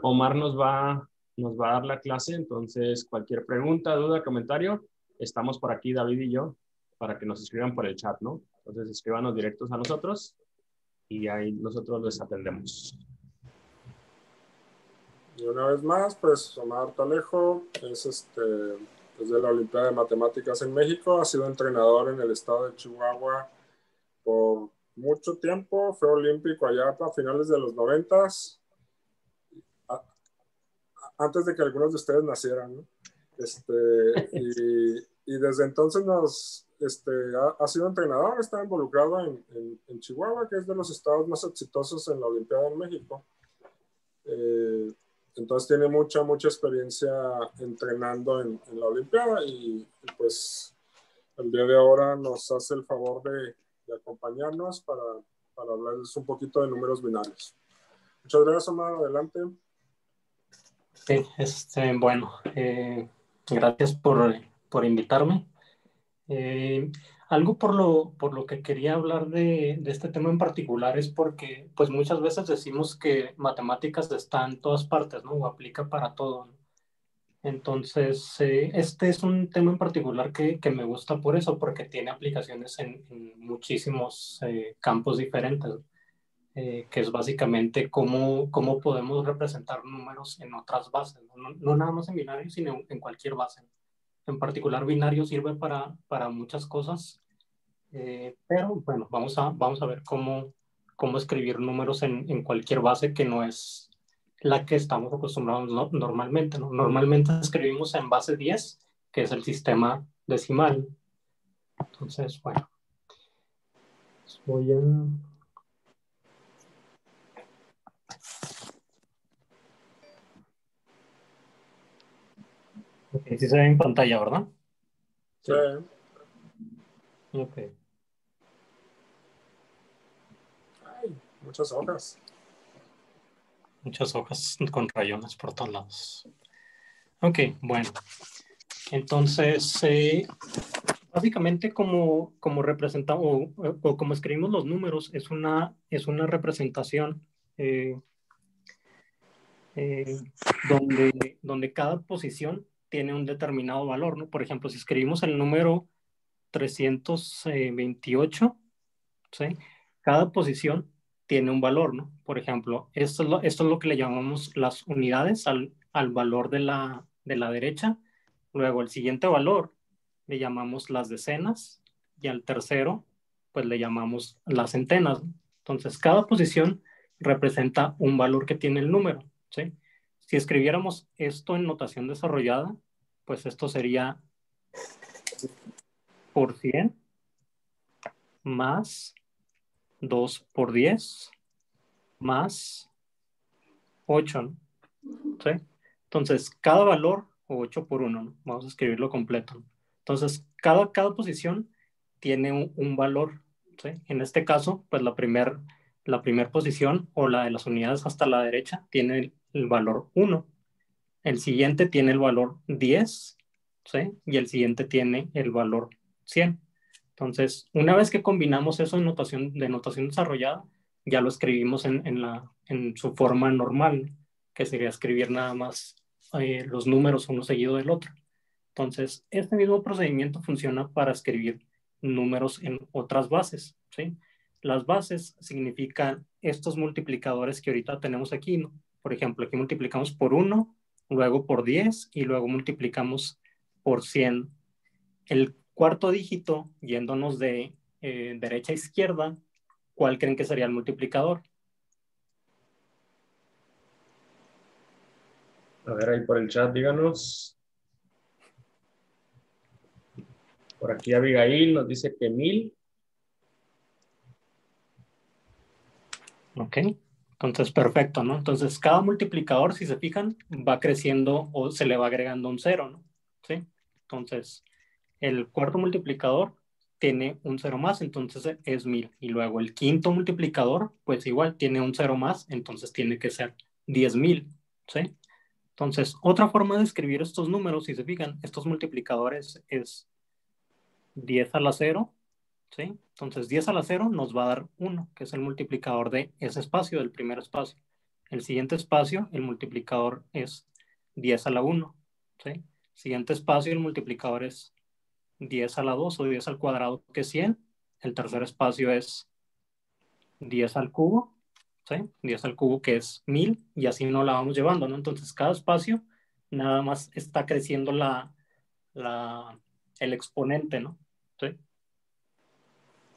Omar nos va a dar la clase, entonces cualquier pregunta, duda, comentario, estamos por aquí, David y yo, para que nos escriban por el chat, ¿no? Entonces escríbanos directos a nosotros y ahí nosotros les atendemos. Y una vez más, pues Omar Talejo es de la Olimpiada de Matemáticas en México, ha sido entrenador en el estado de Chihuahua por mucho tiempo, fue olímpico allá para finales de los 90s, antes de que algunos de ustedes nacieran, ¿no? Y desde entonces ha sido entrenador, está involucrado en Chihuahua, que es de los estados más exitosos en la Olimpiada en México. Entonces tiene mucha experiencia entrenando en la Olimpiada y pues el día de ahora nos hace el favor de acompañarnos para hablarles un poquito de números binarios. Muchas gracias, Omar. Adelante. Sí, bueno, gracias por invitarme. Algo por lo que quería hablar de este tema en particular es porque pues muchas veces decimos que matemáticas está en todas partes, ¿no? O aplica para todo, ¿no? Entonces, este es un tema en particular que me gusta por eso, porque tiene aplicaciones en muchísimos campos diferentes, que es básicamente cómo podemos representar números en otras bases, ¿no? No nada más en binario, sino en cualquier base, ¿no? En particular, binario sirve para muchas cosas, pero bueno, vamos a ver cómo escribir números en cualquier base que no es la que estamos acostumbrados normalmente, ¿no? Normalmente escribimos en base 10, que es el sistema decimal. Entonces, bueno, voy a... Ok, sí se ve en pantalla, ¿verdad? Sí. Ok. Ay, muchas hojas. Muchas hojas con rayones por todos lados. Ok, bueno. Entonces, básicamente como representamos o como escribimos los números, es una representación donde cada posición tiene un determinado valor, ¿no? Por ejemplo, si escribimos el número 328, ¿sí? Cada posición tiene un valor, ¿no? Por ejemplo, esto es lo que le llamamos las unidades al valor de la derecha. Luego, el siguiente valor le llamamos las decenas y al tercero, pues le llamamos las centenas, ¿no? Entonces, cada posición representa un valor que tiene el número, ¿sí? Si escribiéramos esto en notación desarrollada, pues esto sería por 100 más 2 por 10 más 8, ¿no? ¿Sí? Entonces, cada valor, o 8 por 1, ¿no? Vamos a escribirlo completo, ¿no? Entonces, cada posición tiene un valor, ¿sí? En este caso, pues la primer posición, o la de las unidades hasta la derecha, tiene el valor 1. El siguiente tiene el valor 10, ¿sí? Y el siguiente tiene el valor 100. Entonces, una vez que combinamos eso en notación desarrollada, ya lo escribimos en su forma normal, que sería escribir nada más los números uno seguido del otro. Entonces, este mismo procedimiento funciona para escribir números en otras bases, ¿sí? Las bases significan estos multiplicadores que ahorita tenemos aquí, ¿no? Por ejemplo, aquí multiplicamos por 1, luego por 10 y luego multiplicamos por 100. El cuarto dígito, yéndonos de derecha a izquierda, ¿cuál creen que sería el multiplicador? A ver, ahí por el chat, díganos. Por aquí Abigail nos dice que 1000. Ok, entonces perfecto, ¿no? Entonces cada multiplicador, si se fijan, va creciendo o se le va agregando un 0, ¿no? ¿Sí? Entonces, el cuarto multiplicador tiene un 0 más, entonces es 1000. Y luego el quinto multiplicador, pues igual tiene un 0 más, entonces tiene que ser 10,000, ¿sí? Entonces, otra forma de escribir estos números, si se fijan, estos multiplicadores es 10 a la 0, ¿sí? Entonces, 10 a la 0 nos va a dar 1, que es el multiplicador de ese espacio, del primer espacio. El siguiente espacio, el multiplicador es 10 a la 1. ¿Sí? Siguiente espacio, el multiplicador es 10 a la 2 o 10 al cuadrado, que es 100. El tercer espacio es 10 al cubo, ¿sí? 10 al cubo, que es 1000, y así no la vamos llevando, ¿no? Entonces, cada espacio nada más está creciendo el exponente, ¿no? ¿Sí?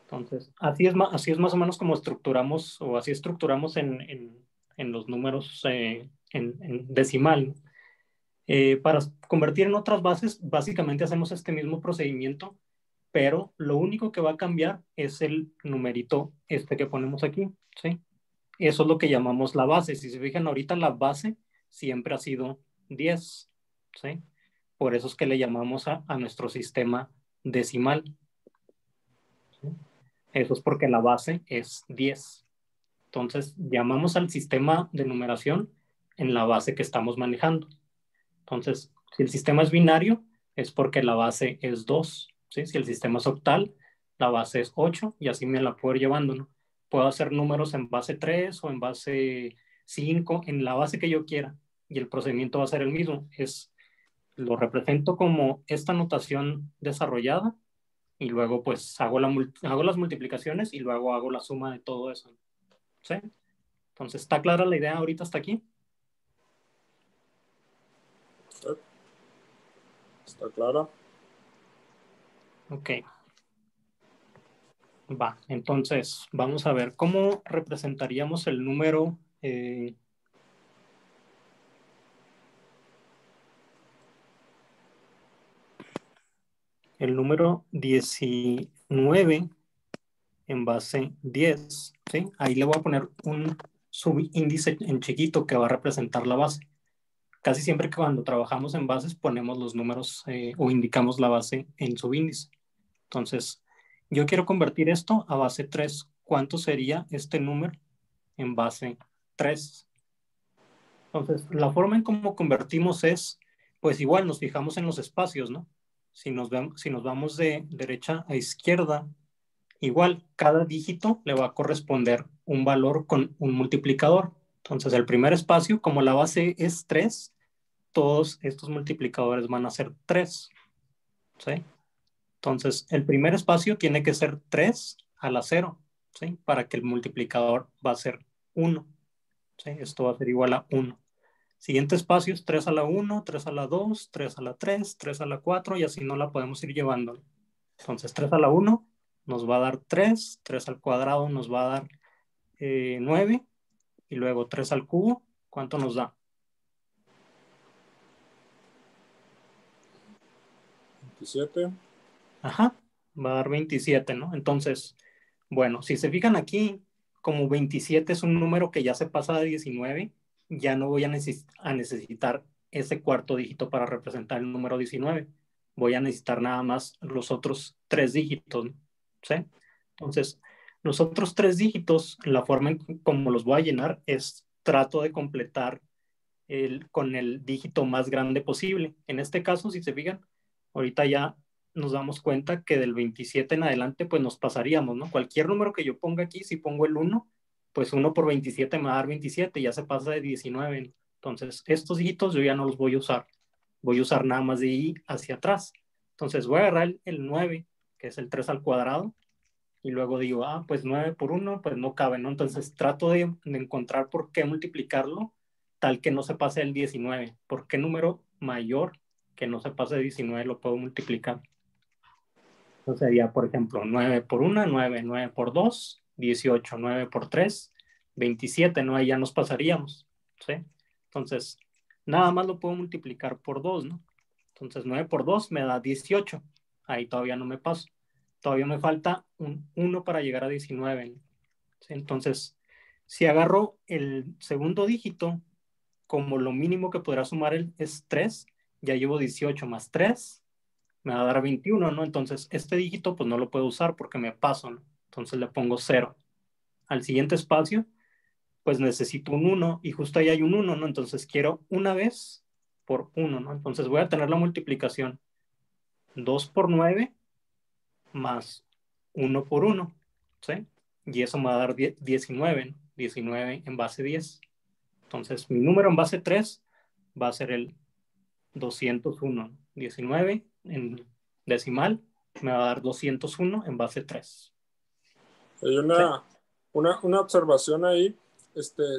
Entonces, así es más o menos como estructuramos, o así estructuramos en los números en decimal, ¿no? Para convertir en otras bases, básicamente hacemos este mismo procedimiento, pero lo único que va a cambiar es el numerito este que ponemos aquí, ¿sí? Eso es lo que llamamos la base. Si se fijan ahorita, la base siempre ha sido 10, ¿sí? Por eso es que le llamamos a nuestro sistema decimal, ¿sí? Eso es porque la base es 10. Entonces, llamamos al sistema de numeración en la base que estamos manejando. Entonces, si el sistema es binario, es porque la base es 2, ¿sí? Si el sistema es octal, la base es 8, y así me la puedo ir llevando, ¿no? Puedo hacer números en base 3 o en base 5, en la base que yo quiera, y el procedimiento va a ser el mismo. Lo represento como esta notación desarrollada, y luego pues hago las multiplicaciones y luego hago la suma de todo eso, ¿sí? Entonces, ¿está clara la idea ahorita hasta aquí? ¿Está clara? Ok. Va, entonces vamos a ver cómo representaríamos el número. El número 19 en base 10, ¿sí? Ahí le voy a poner un subíndice en chiquito que va a representar la base. Casi siempre que cuando trabajamos en bases ponemos los números o indicamos la base en subíndice. Entonces, yo quiero convertir esto a base 3. ¿Cuánto sería este número en base 3? Entonces, la forma en cómo convertimos es, pues igual nos fijamos en los espacios, ¿no? Si nos vamos de derecha a izquierda, igual cada dígito le va a corresponder un valor con un multiplicador. Entonces, el primer espacio, como la base es 3, todos estos multiplicadores van a ser 3, ¿sí? Entonces, el primer espacio tiene que ser 3 a la 0, ¿sí? Para que el multiplicador va a ser 1, ¿sí? Esto va a ser igual a 1. Siguiente espacio es 3 a la 1, 3 a la 2, 3 a la 3, 3 a la 4, y así no la podemos ir llevando. Entonces, 3 a la 1 nos va a dar 3, 3 al cuadrado nos va a dar 9, y luego 3 al cubo, ¿cuánto nos da? 27. Ajá, va a dar 27, ¿no? Entonces, bueno, si se fijan aquí, como 27 es un número que ya se pasa de 19, ya no voy a necesitar ese cuarto dígito para representar el número 19. Voy a necesitar nada más los otros 3 dígitos, ¿no? ¿Sí? Entonces, los otros 3 dígitos, la forma en como los voy a llenar es trato de completar con el dígito más grande posible. En este caso, si se fijan, ahorita ya nos damos cuenta que del 27 en adelante, pues nos pasaríamos, ¿no? Cualquier número que yo ponga aquí, si pongo el 1, pues 1 por 27 me va a dar 27, ya se pasa de 19, ¿no? Entonces, estos dígitos yo ya no los voy a usar. Voy a usar nada más de ahí hacia atrás. Entonces, voy a agarrar el 9, que es el 3 al cuadrado, y luego digo, pues 9 por 1, pues no cabe, ¿no? Entonces, trato de encontrar por qué multiplicarlo tal que no se pase el 19. ¿Por qué número mayor que no se pase de 19 lo puedo multiplicar? Entonces sería, por ejemplo, 9 por 1, 9, 9 por 2, 18, 9 por 3, 27, ¿no? Ahí ya nos pasaríamos, ¿sí? Entonces, nada más lo puedo multiplicar por 2, ¿no? Entonces, 9 por 2 me da 18. Ahí todavía no me paso. Todavía me falta un 1 para llegar a 19, ¿no? ¿Sí? Entonces, si agarro el segundo dígito, como lo mínimo que podrá sumar es 3, ya llevo 18 más 3, me va a dar 21, ¿no? Entonces, este dígito pues no lo puedo usar porque me paso, ¿no? Entonces le pongo 0. Al siguiente espacio, pues necesito un 1 y justo ahí hay un 1, ¿no? Entonces quiero una vez por 1, ¿no? Entonces voy a tener la multiplicación 2 por 9 más 1 por 1, ¿sí? Y eso me va a dar 19, ¿no? 19 en base 10. Entonces, mi número en base 3 va a ser el 201. 19 en decimal me va a dar 201 en base 3. Hay una observación ahí.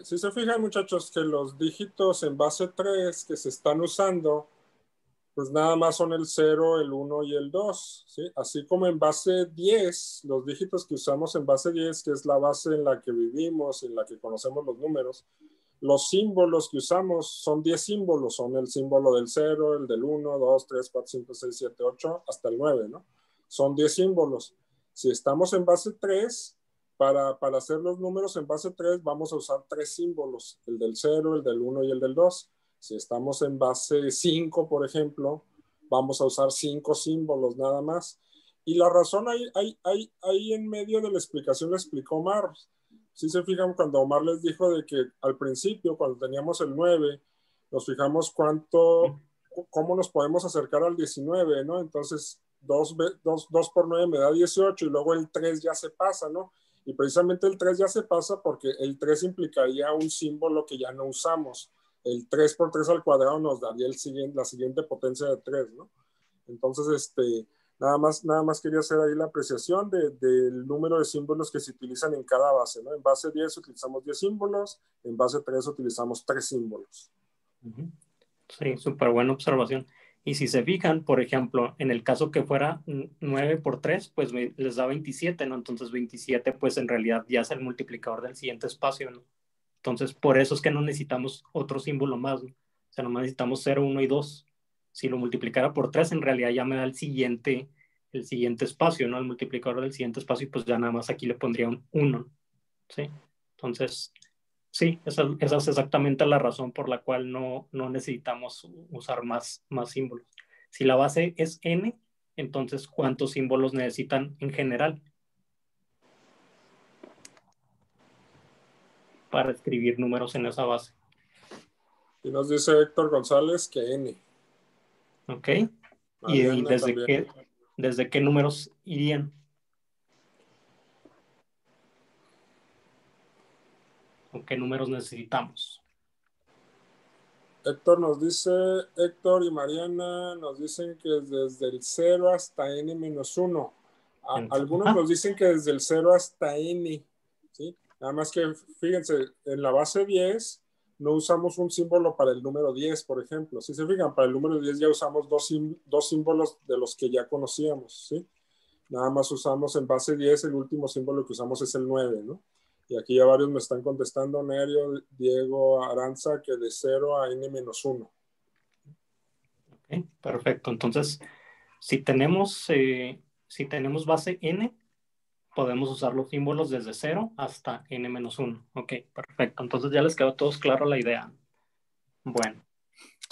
Si se fijan, muchachos, que los dígitos en base 3 que se están usando, pues nada más son el 0, el 1 y el 2, ¿sí? Así como en base 10, los dígitos que usamos en base 10, que es la base en la que vivimos, en la que conocemos los números, los símbolos que usamos son 10 símbolos, son el símbolo del 0, el del 1, 2, 3, 4, 5, 6, 7, 8, hasta el 9, ¿no? Son 10 símbolos. Si estamos en base 3, para hacer los números en base 3, vamos a usar 3 símbolos, el del 0, el del 1 y el del 2. Si estamos en base 5, por ejemplo, vamos a usar 5 símbolos nada más. Y la razón ahí en medio de la explicación la explicó Omar. Si se fijan, cuando Omar les dijo de que al principio, cuando teníamos el 9, nos fijamos cómo nos podemos acercar al 19, ¿no? Entonces, 2 por 9 me da 18 y luego el 3 ya se pasa, ¿no? Y precisamente el 3 ya se pasa porque el 3 implicaría un símbolo que ya no usamos. El 3 por 3 al cuadrado nos daría la siguiente potencia de 3, ¿no? Entonces, nada más quería hacer ahí la apreciación del número de símbolos que se utilizan en cada base, ¿no? En base 10 utilizamos 10 símbolos, en base 3 utilizamos 3 símbolos. Sí, súper buena observación. Y si se fijan, por ejemplo, en el caso que fuera 9 por 3, pues les da 27, ¿no? Entonces 27, pues en realidad ya es el multiplicador del siguiente espacio, ¿no? Entonces, por eso es que no necesitamos otro símbolo más, ¿no? O sea, nomás necesitamos 0, 1 y 2. Si lo multiplicara por 3, en realidad ya me da el siguiente espacio, ¿no? El multiplicador del siguiente espacio, y pues ya nada más aquí le pondría un 1, ¿sí? Entonces, sí, esa es exactamente la razón por la cual no necesitamos usar más símbolos. Si la base es n, entonces, ¿cuántos símbolos necesitan en general para escribir números en esa base? Y nos dice Héctor González que n. Ok. ¿Y desde qué números irían? ¿O qué números necesitamos? Héctor y Mariana nos dicen que desde el 0 hasta n-1. Algunos nos dicen que desde el 0 hasta n, ¿sí? Nada más que, fíjense, en la base 10 no usamos un símbolo para el número 10, por ejemplo. Si se fijan, para el número 10 ya usamos dos símbolos de los que ya conocíamos, ¿sí? Nada más usamos en base 10, el último símbolo que usamos es el 9, ¿no? Y aquí ya varios me están contestando, Nerio, Diego, Aranza, que de 0 a n-1. Ok, perfecto. Entonces, si tenemos base n, podemos usar los símbolos desde 0 hasta n-1. Ok, perfecto. Entonces ya les quedó a todos claro la idea. Bueno,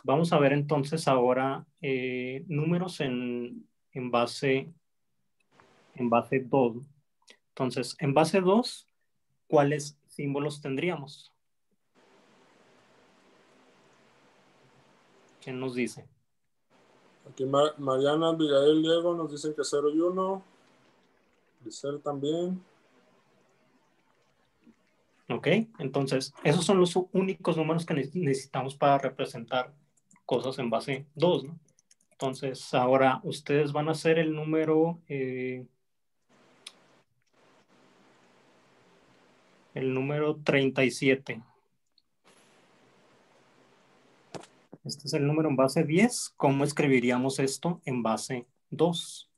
vamos a ver entonces ahora números en base 2. Entonces, en base 2, ¿cuáles símbolos tendríamos? ¿Quién nos dice? Aquí Mariana, Abigail, Diego nos dicen que 0 y 1. Giselle también. Ok, entonces esos son los únicos números que necesitamos para representar cosas en base 2, ¿no? Entonces ahora ustedes van a hacer el número 37. Este es el número en base 10. ¿Cómo escribiríamos esto en base 2?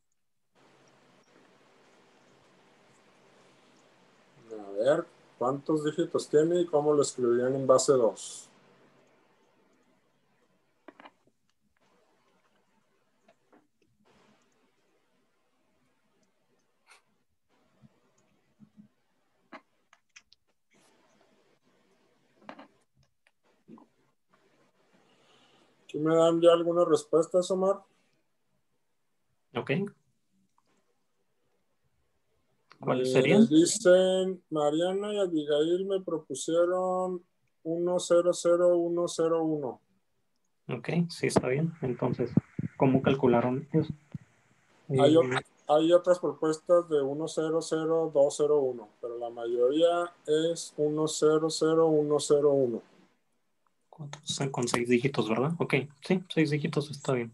A ver, ¿cuántos dígitos tiene y cómo lo escribirían en base 2? ¿Aquí me dan ya algunas respuestas, Omar? Ok. ¿Cuáles serían? Dicen, Mariana y Abigail me propusieron 100101. Ok, sí, está bien. Entonces, ¿cómo calcularon eso? Hay otras propuestas de 100201, pero la mayoría es 100101. con 6 dígitos, ¿verdad? Ok, sí, 6 dígitos está bien.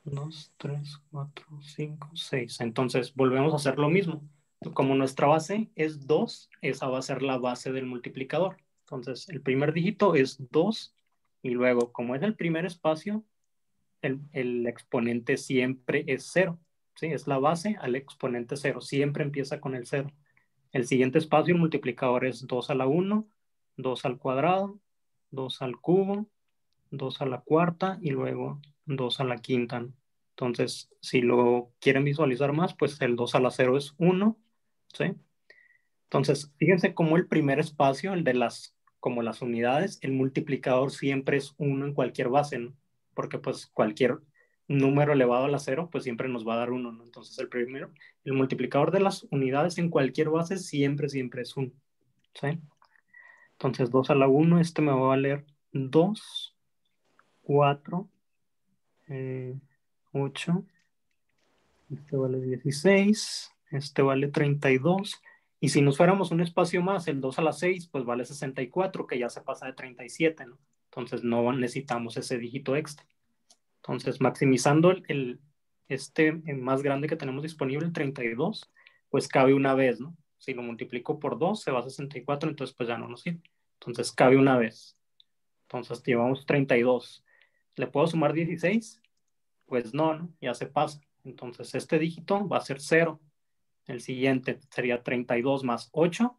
2, 3, 4, 5, 6. Entonces volvemos a hacer lo mismo. Como nuestra base es 2, esa va a ser la base del multiplicador. Entonces el primer dígito es 2 y luego, como es el primer espacio, el exponente siempre es 0. ¿Sí? Es la base al exponente 0. Siempre empieza con el 0. El siguiente espacio, el multiplicador, es 2 a la 1, 2 al cuadrado, 2 al cubo, 2 a la cuarta y luego 2 a la quinta. Entonces, si lo quieren visualizar más, pues el 2 a la 0 es 1, ¿sí? Entonces, fíjense cómo el primer espacio, el de como las unidades, el multiplicador siempre es 1 en cualquier base, ¿no? Porque pues cualquier número elevado a la 0, pues siempre nos va a dar 1, ¿no? Entonces, el multiplicador de las unidades en cualquier base siempre es 1, ¿sí? Entonces, 2 a la 1, este me va a valer 2, 4, 8, este vale 16, este vale 32, y si nos fuéramos un espacio más, el 2 a la 6, pues vale 64, que ya se pasa de 37, ¿no? Entonces no necesitamos ese dígito extra. Entonces, maximizando este más grande que tenemos disponible, el 32, pues cabe una vez, ¿no? Si lo multiplico por 2, se va a 64, entonces pues ya no nos sirve. Entonces cabe una vez. Entonces llevamos 32. ¿Le puedo sumar 16? Pues no, ¿no? Ya se pasa. Entonces este dígito va a ser 0. El siguiente sería 32 más 8.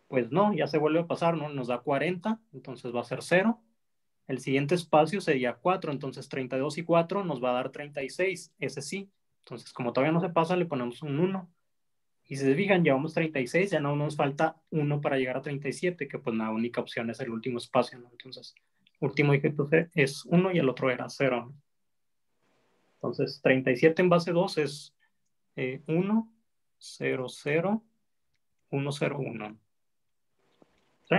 Pues no, ya se vuelve a pasar, ¿no? Nos da 40, entonces va a ser 0. El siguiente espacio sería 4, entonces 32 y 4 nos va a dar 36, ese sí. Entonces, como todavía no se pasa, le ponemos un 1. Y si se fijan, llevamos 36, ya no nos falta 1 para llegar a 37, que pues la única opción es el último espacio, ¿no? Entonces, último dígito es 1 y el otro era 0, ¿no? Entonces, 37 en base 2 es 1, 0, 0, 1, 0, 1. ¿Sí?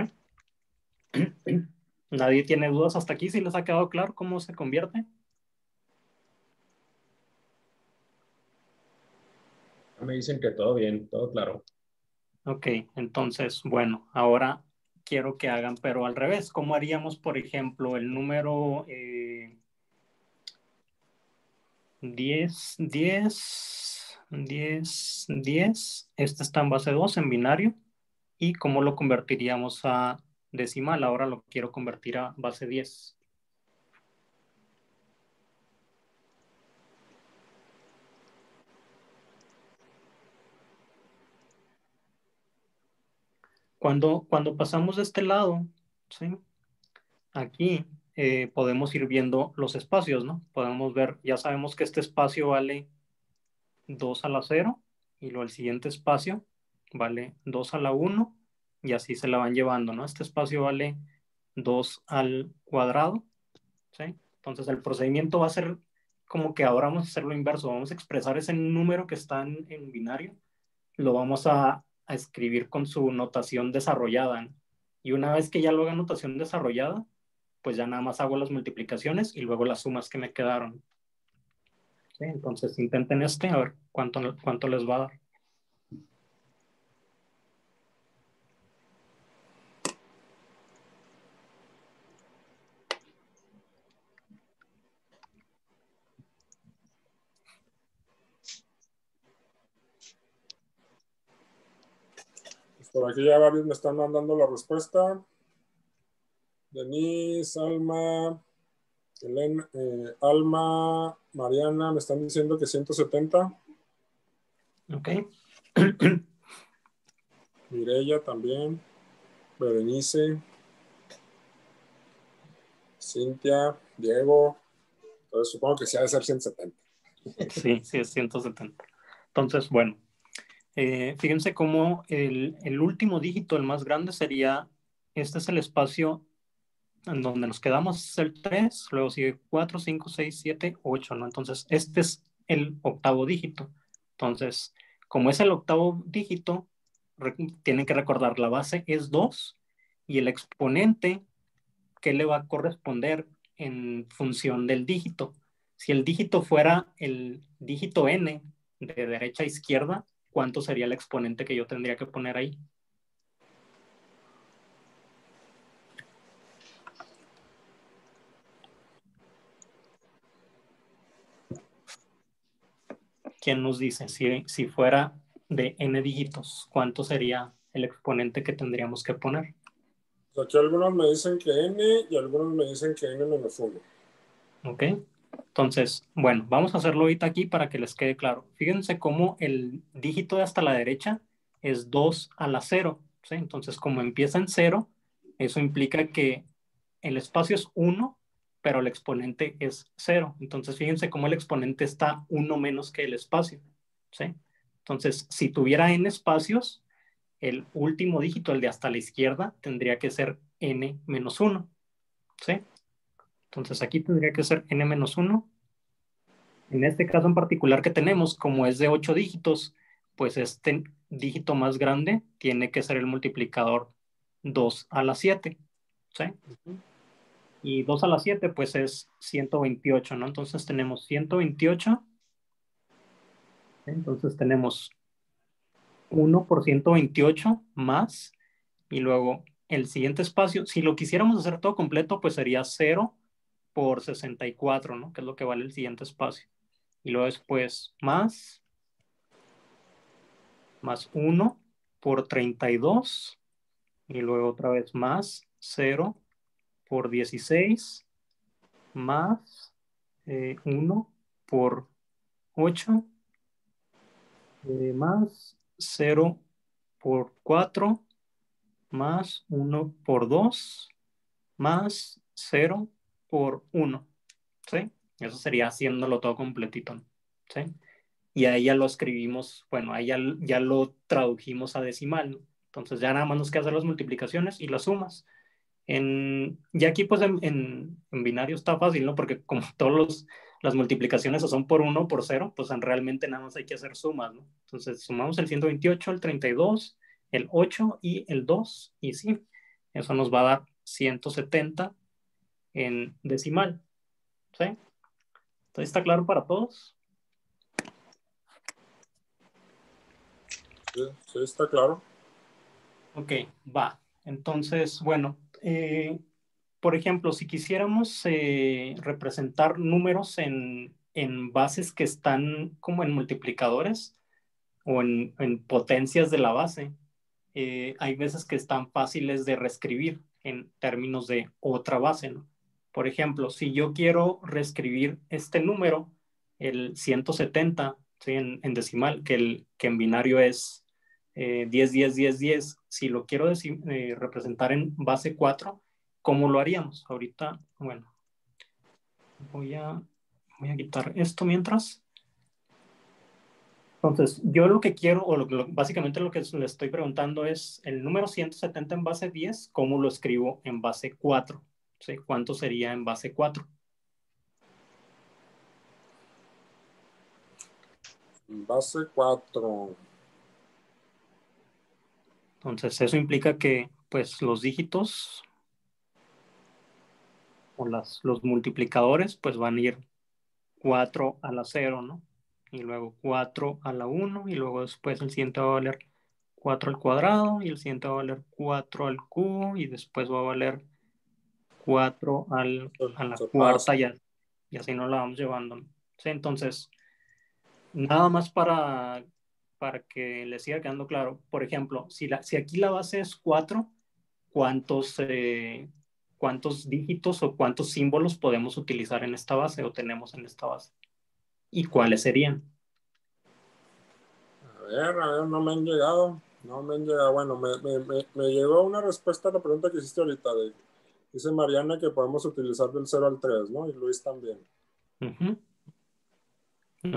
¿Nadie tiene dudas hasta aquí? ¿Si les ha quedado claro cómo se convierte? Me dicen que todo bien, todo claro. Ok, entonces, bueno, ahora quiero que hagan, pero al revés. ¿Cómo haríamos, por ejemplo, el número 10, 10, 10, 10? Este está en base 2, en binario. ¿Y cómo lo convertiríamos a decimal? Ahora lo quiero convertir a base 10. Cuando pasamos de este lado, ¿sí? Aquí podemos ir viendo los espacios, ¿no? Podemos ver, ya sabemos que este espacio vale 2 a la 0 y luego el siguiente espacio vale 2 a la 1 y así se la van llevando, ¿no? Este espacio vale 2 al cuadrado, ¿sí? Entonces el procedimiento va a ser como que ahora vamos a hacer lo inverso, vamos a expresar ese número que está en binario, lo vamos a escribir con su notación desarrollada, ¿no? Y una vez que ya lo haga notación desarrollada, pues ya nada más hago las multiplicaciones y luego las sumas que me quedaron. ¿Sí? Entonces intenten a ver cuánto les va a dar. Pues por aquí ya varios me están mandando la respuesta. Denise, Alma, Elena, Alma, Mariana, me están diciendo que 170. Ok. Mireya también. Berenice, Cintia, Diego. Entonces supongo que sí ha de ser 170. Sí, es 170. Entonces, bueno, fíjense cómo el último dígito, el más grande, sería, este es el espacio en donde nos quedamos, es el 3, luego sigue 4, 5, 6, 7, 8, ¿no? Entonces, este es el octavo dígito. Entonces, como es el octavo dígito, tienen que recordar, la base es 2 y el exponente, ¿qué le va a corresponder en función del dígito? Si el dígito fuera el dígito n de derecha a izquierda, ¿cuánto sería el exponente que yo tendría que poner ahí? ¿quién nos dice? Si fuera de n dígitos, ¿cuánto sería el exponente que tendríamos que poner? Aquí algunos me dicen que n y algunos me dicen que n-1. ¿Ok? Entonces, bueno, vamos a hacerlo ahorita aquí para que les quede claro. Fíjense cómo el dígito de hasta la derecha es 2 a la 0. ¿Sí? Entonces, como empieza en 0, eso implica que el espacio es 1, pero el exponente es 0. Entonces, fíjense cómo el exponente está 1 menos que el espacio. ¿Sí? Entonces, si tuviera n espacios, el último dígito, el de hasta la izquierda, tendría que ser n menos 1. ¿Sí? Entonces, aquí tendría que ser n menos 1. En este caso en particular que tenemos, como es de 8 dígitos, pues este dígito más grande tiene que ser el multiplicador 2 a la 7. ¿Sí? Y 2 a la 7 pues es 128, ¿no? Entonces tenemos 128. ¿Sí? Entonces tenemos 1 por 128 más, y luego el siguiente espacio, si lo quisiéramos hacer todo completo, pues sería 0 por 64, ¿no? Que es lo que vale el siguiente espacio. Y luego después más 1 por 32, y luego otra vez más 0 por 16, más 1 por 8, más 0 por 4, más 1 por 2, más 0 por 1. ¿Sí? Eso sería haciéndolo todo completito. ¿Sí? Y ahí ya lo escribimos, bueno, ahí ya lo tradujimos a decimal, ¿no? Entonces ya nada más nos queda hacer las multiplicaciones y las sumas. Y aquí pues en binario está fácil, ¿no? Porque como todas las multiplicaciones o son por 1 o por 0, pues realmente nada más hay que hacer sumas, ¿no? Entonces sumamos el 128, el 32, el 8 y el 2, y sí, eso nos va a dar 170 en decimal. ¿Sí? Entonces, ¿está claro para todos? Sí, está claro. Ok, va. Entonces, bueno, por ejemplo, si quisiéramos representar números en bases que están como en multiplicadores o en potencias de la base, hay veces que están fáciles de reescribir en términos de otra base, ¿no? Por ejemplo, si yo quiero reescribir este número, el 170, ¿sí? En decimal, que en binario es 10, 10, 10, 10, si lo quiero representar en base 4, ¿cómo lo haríamos? Ahorita, bueno, voy a quitar esto mientras. Entonces, yo lo que quiero, o básicamente lo que le estoy preguntando es el número 170 en base 10, ¿cómo lo escribo en base 4? ¿Sí? ¿Cuánto sería en base 4? Base 4. Entonces, eso implica que pues los dígitos o los multiplicadores pues van a ir 4 a la 0, ¿no? Y luego 4 a la 1, y luego después el siguiente va a valer 4 al cuadrado, y el siguiente va a valer 4 al cubo, y después va a valer 4 a la Se cuarta, pasa. y así nos la vamos llevando, ¿no? Sí, entonces, nada más para que les siga quedando claro. Por ejemplo, si aquí la base es 4, ¿cuántos dígitos o cuántos símbolos podemos utilizar en esta base o tenemos en esta base? ¿Y cuáles serían? A ver, no me han llegado. No me han llegado. Bueno, me llegó una respuesta a la pregunta que hiciste ahorita. Dice Mariana que podemos utilizar del 0 al 3, ¿no? Y Luis también. Uh-huh.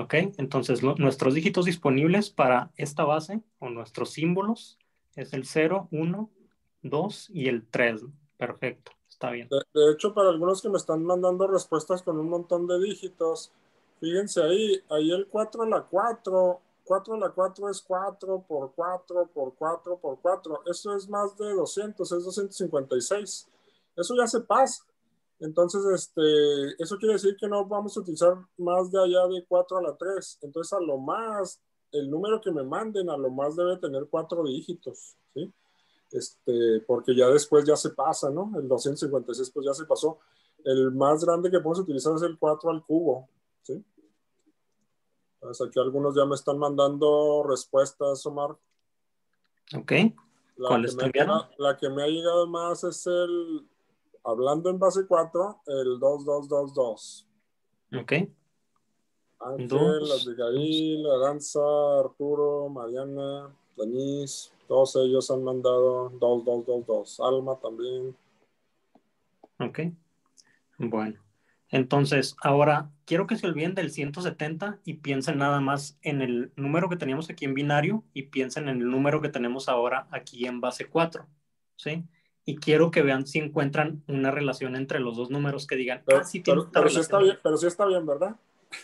Ok, entonces nuestros dígitos disponibles para esta base o nuestros símbolos es el 0, 1, 2 y el 3. Perfecto, está bien. De hecho, para algunos que me están mandando respuestas con un montón de dígitos, fíjense ahí el 4 a la 4. 4 a la 4 es 4 por 4 por 4 por 4. Eso es más de 200, es 256. Eso ya se pasa. Entonces, eso quiere decir que no vamos a utilizar más de allá de 4 a la 3. Entonces, a lo más, el número que me manden, a lo más debe tener 4 dígitos, ¿sí? Porque ya después ya se pasa, ¿no? El 256 pues ya se pasó. El más grande que podemos utilizar es el 4 al cubo, ¿sí? Pues aquí algunos ya me están mandando respuestas, Omar. Ok. La que me ha llegado más es hablando en base 4, el 2222. Ok. Ángel, Abigail, Aranza, Arturo, Mariana, Denise, todos ellos han mandado 2222. Alma también. Ok. Bueno. Entonces, ahora quiero que se olviden del 170 y piensen nada más en el número que teníamos aquí en binario y piensen en el número que tenemos ahora aquí en base 4, ¿sí? Y quiero que vean si encuentran una relación entre los dos números que digan, sí tiene esta relación. Sí está bien, pero sí está bien, ¿verdad?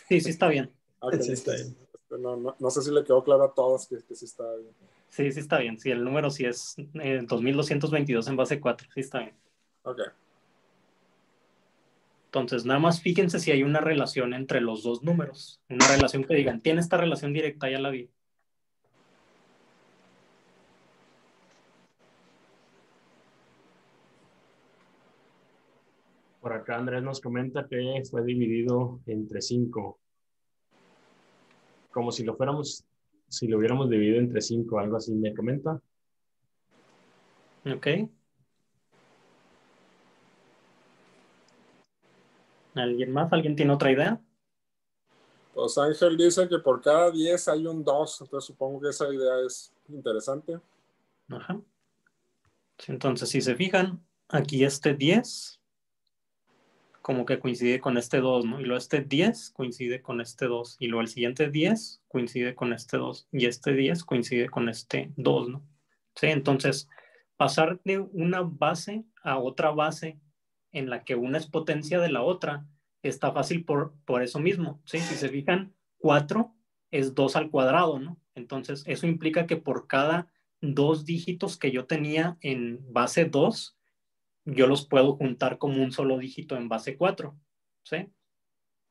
Sí, sí está bien. Okay. Sí está bien. No sé si le quedó claro a todos que sí está bien. Sí, sí está bien. Sí, el número sí es 2222 en base 4. Sí está bien. Ok. Entonces, nada más fíjense si hay una relación entre los dos números. Una relación que digan, tiene esta relación directa, ya la vi. Por acá Andrés nos comenta que fue dividido entre 5. Como si lo hubiéramos dividido entre 5, algo así me comenta. Ok. ¿Alguien más? ¿Alguien tiene otra idea? Pues Ángel dice que por cada 10 hay un 2, entonces supongo que esa idea es interesante. Ajá. Sí, entonces, si se fijan, aquí este 10 como que coincide con este 2, ¿no? Y luego este 10 coincide con este 2. Y luego el siguiente 10 coincide con este 2. Y este 10 coincide con este 2, ¿no? Sí, entonces, pasar de una base a otra base en la que una es potencia de la otra está fácil por eso mismo, ¿sí? Si se fijan, 4 es 2 al cuadrado, ¿no? Entonces, eso implica que por cada 2 dígitos que yo tenía en base 2, yo los puedo juntar como un solo dígito en base 4, ¿sí?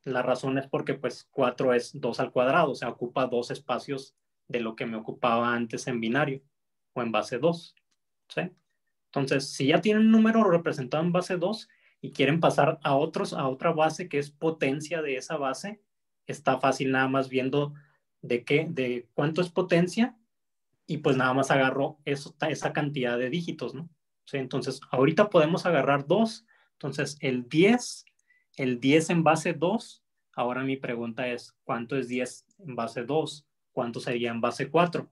La razón es porque pues 4 es 2 al cuadrado, o sea, ocupa 2 espacios de lo que me ocupaba antes en binario o en base 2, ¿sí? Entonces, si ya tienen un número representado en base 2 y quieren pasar a otra base que es potencia de esa base, está fácil nada más viendo de cuánto es potencia y pues nada más agarro esa cantidad de dígitos, ¿no? ¿Sí? Entonces, ahorita podemos agarrar 2. Entonces, el 10 en base 2. Ahora mi pregunta es, ¿cuánto es 10 en base 2? ¿Cuánto sería en base 4?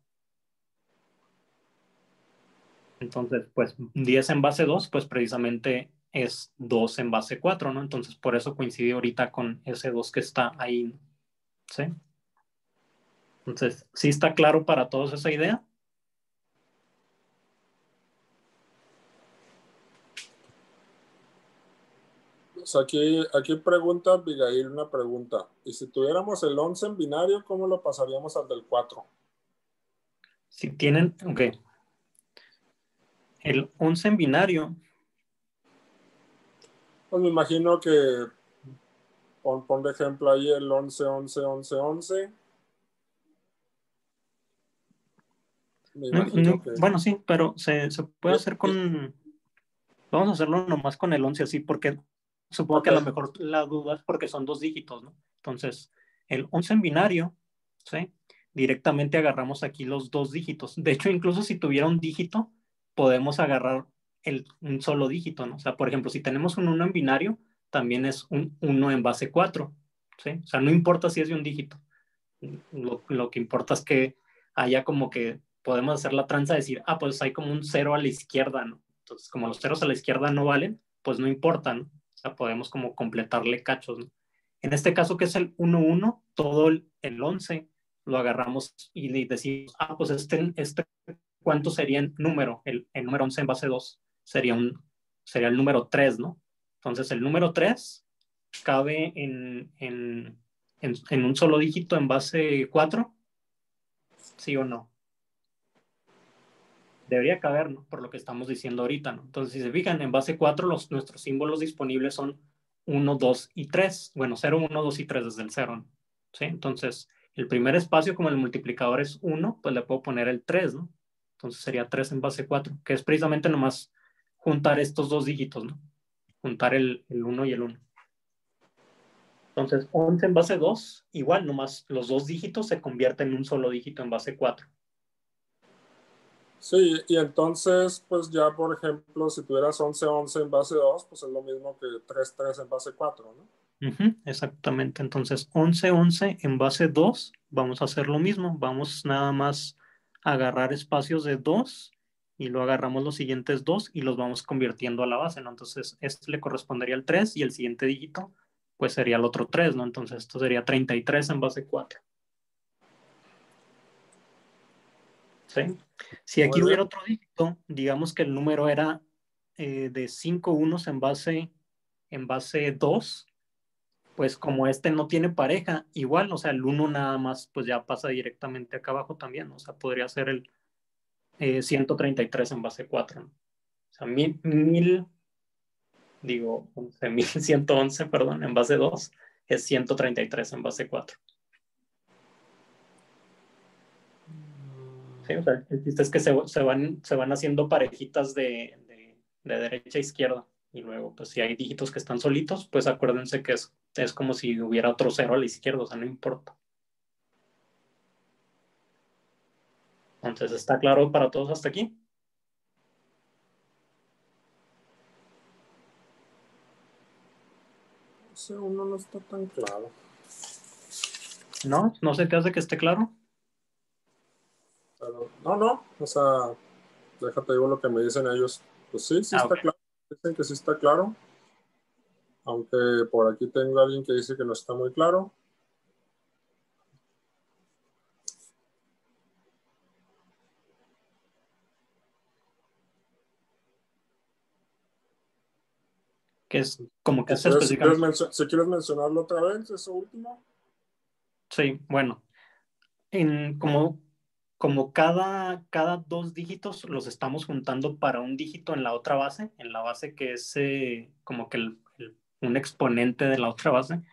Entonces, pues 10 en base 2, pues precisamente es 2 en base 4, ¿no? Entonces, por eso coincide ahorita con ese 2 que está ahí, ¿no? ¿Sí? Entonces, ¿sí está claro para todos esa idea? Pues aquí pregunta Abigail una pregunta. ¿Y si tuviéramos el 11 en binario, cómo lo pasaríamos al del 4? Si tienen, ok. El 11 en binario. Pues me imagino que pon de ejemplo ahí el 11, 11, 11, 11. Me imagino que... Bueno, sí, pero se puede hacer y- con... Vamos a hacerlo nomás con el 11 así, porque supongo ok, que a lo mejor la duda es porque son 2 dígitos, ¿no? Entonces, el 11 en binario, ¿sí? Directamente agarramos aquí los 2 dígitos. De hecho, incluso si tuviera un dígito, podemos agarrar un solo dígito, ¿no? O sea, por ejemplo, si tenemos un 1 en binario, también es un 1 en base 4, ¿sí? O sea, no importa si es de un dígito. Lo que importa es que haya como que podemos hacer la tranza de decir, pues hay como un 0 a la izquierda, ¿no? Entonces, como los ceros a la izquierda no valen, pues no importa, ¿no? O sea, podemos como completarle cachos, ¿no? En este caso, que es el 1, 1, todo el 11 lo agarramos y decimos, pues ¿cuánto sería el número? El número 11 en base 2 sería el número 3, ¿no? Entonces, el número 3 cabe en un solo dígito en base 4, ¿sí o no? Debería caber, ¿no? Por lo que estamos diciendo ahorita, ¿no? Entonces, si se fijan, en base 4 nuestros símbolos disponibles son 1, 2 y 3. Bueno, 0, 1, 2 y 3 desde el 0, ¿no? ¿Sí? Entonces, el primer espacio, como el multiplicador es 1, pues le puedo poner el 3, ¿no? Entonces sería 3 en base 4, que es precisamente nomás juntar estos dos dígitos, ¿no? Juntar el 1 y el 1. Entonces, 11 en base 2, igual, nomás los dos dígitos se convierten en un solo dígito en base 4. Sí, y entonces, pues ya, por ejemplo, si tuvieras 11 en base 2, pues es lo mismo que 3 en base 4, ¿no? Exactamente. Entonces, 11 en base 2, vamos a hacer lo mismo. Vamos nada más a agarrar espacios de 2 y luego agarramos los siguientes 2 y los vamos convirtiendo a la base, ¿no? Entonces, este le correspondería al 3 y el siguiente dígito, pues sería el otro 3, ¿no? Entonces, esto sería 33 en base 4. ¿Sí? Si aquí Muy bien. hubiera otro dígito, digamos que el número era de 5 unos en base 2, pues como este no tiene pareja, igual, o sea, el 1 nada más, pues ya pasa directamente acá abajo también, o sea, podría ser el 133 en base 4, ¿no? O sea, digo, 11.111, perdón, en base 2, es 133 en base 4. Sí, o sea, el chiste es que se van haciendo parejitas de derecha a izquierda. Y luego, pues si hay dígitos que están solitos, pues acuérdense que es como si hubiera otro cero a la izquierda, o sea, no importa. Entonces, ¿está claro para todos hasta aquí? Ese uno no está tan claro. ¿No? ¿No se te hace que esté claro? Pero, no, o sea, déjate digo lo que me dicen ellos. Pues sí, sí está Ok. claro. Dicen que sí está claro, aunque por aquí tengo a alguien que dice que no está muy claro. Que es como que es Entonces, específicamente. si quieres mencionarlo otra vez, eso último. Sí, bueno. Como cada dos dígitos los estamos juntando para un dígito en la base que es como que un exponente de la otra base,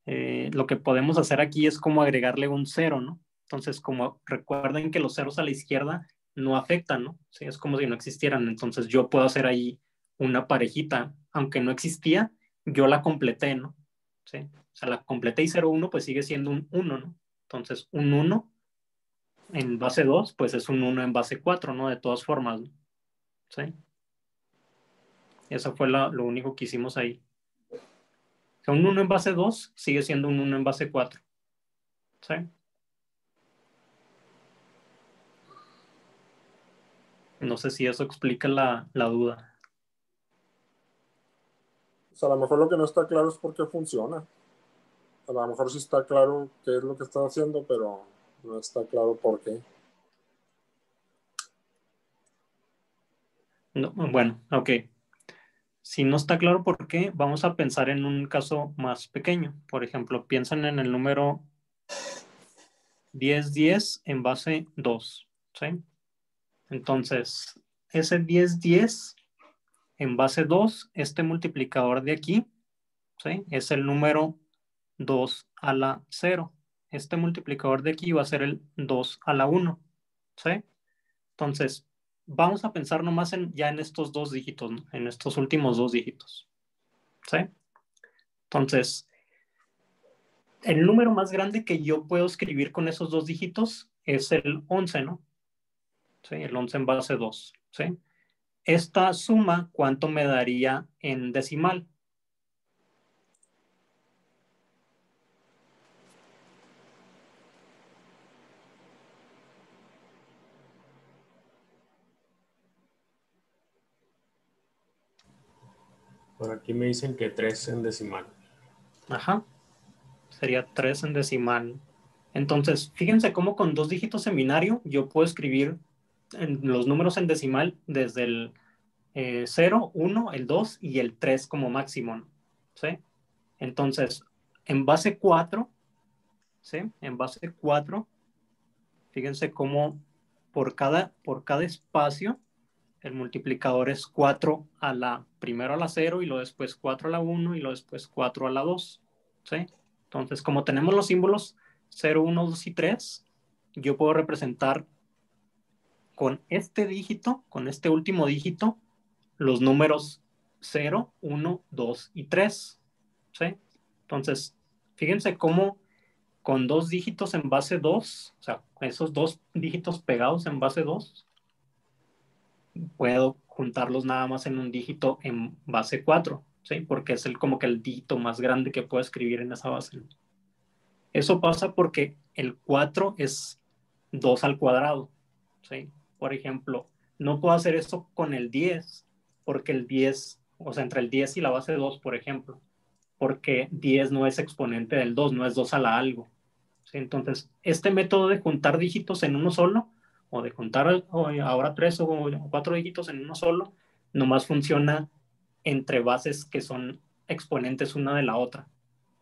lo que podemos hacer aquí es como agregarle un cero, ¿no? Entonces, como recuerden que los ceros a la izquierda no afectan, ¿no? Sí, es como si no existieran. Entonces, yo puedo hacer ahí una parejita, aunque no existía, yo la completé, ¿no? Sí, o sea, la completé y 0,1 pues sigue siendo un 1, ¿no? Entonces, un 1 en base 2 pues es un 1 en base 4, ¿no? De todas formas, ¿no? ¿Sí? Eso fue lo único que hicimos ahí. O sea, un 1 en base 2 sigue siendo un 1 en base 4. ¿Sí? No sé si eso explica la duda. O sea, a lo mejor lo que no está claro es por qué funciona. A lo mejor sí está claro qué es lo que está haciendo, pero no está claro por qué. No, bueno, ok. Si no está claro por qué, vamos a pensar en un caso más pequeño. Por ejemplo, piensan en el número 1010 en base 2. ¿Sí? Entonces, ese 1010 en base 2, este multiplicador de aquí, ¿sí? Es el número 2 a la 0. Este multiplicador de aquí va a ser el 2 a la 1. ¿Sí? Entonces, vamos a pensar nomás ya en estos dos dígitos, ¿no? En estos últimos dos dígitos. ¿Sí? Entonces, el número más grande que yo puedo escribir con esos dos dígitos es el 11, ¿no? ¿Sí? El 11 en base 2. ¿Sí? Esta suma, ¿cuánto me daría en decimal? Por aquí me dicen que 3 en decimal. Ajá. Sería 3 en decimal. Entonces, fíjense cómo con dos dígitos en binario yo puedo escribir los números en decimal desde el 0, 1, el 2 y el 3 como máximo, ¿no? ¿Sí? Entonces, en base 4, ¿sí? En base 4, fíjense cómo por cada espacio el multiplicador es 4 primero a la 0 y luego después 4 a la 1 y luego después 4 a la 2. ¿Sí? Entonces, como tenemos los símbolos 0, 1, 2 y 3, yo puedo representar con este dígito, con este último dígito, los números 0, 1, 2 y 3. ¿Sí? Entonces, Fíjense cómo con 2 dígitos en base 2, o sea, esos 2 dígitos pegados en base 2, puedo juntarlos nada más en un dígito en base 4, ¿sí? Porque es como que el dígito más grande que puedo escribir en esa base. Eso pasa porque el 4 es 2 al cuadrado, ¿sí? Por ejemplo, no puedo hacer eso con el 10, porque el 10, o sea, entre el 10 y la base 2, por ejemplo, porque 10 no es exponente del 2, no es 2 a la algo. ¿Sí? Entonces, este método de juntar dígitos en uno solo, o de juntar ahora 3 o 4 dígitos en uno solo, nomás funciona entre bases que son exponentes una de la otra.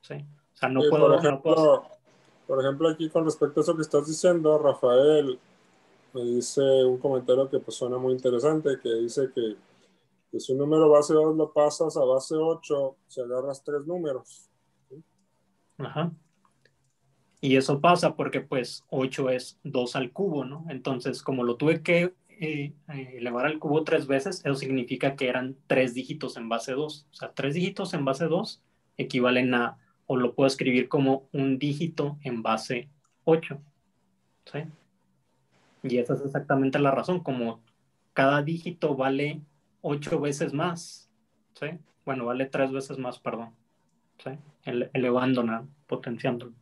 ¿Sí? O sea, Y por ejemplo, aquí con respecto a eso que estás diciendo, Rafael me dice un comentario que pues suena muy interesante, que dice que si un número base 2 lo pasas a base 8, si agarras 3 números. ¿Sí? Ajá. Y eso pasa porque pues 8 es 2 al cubo, ¿no? Entonces, como lo tuve que elevar al cubo 3 veces, eso significa que eran 3 dígitos en base 2. O sea, 3 dígitos en base 2 equivalen a, o lo puedo escribir como un dígito en base 8. ¿Sí? Y esa es exactamente la razón, como cada dígito vale 8 veces más. ¿Sí? Bueno, vale 3 veces más, perdón. ¿Sí? Elevándola, potenciándolo.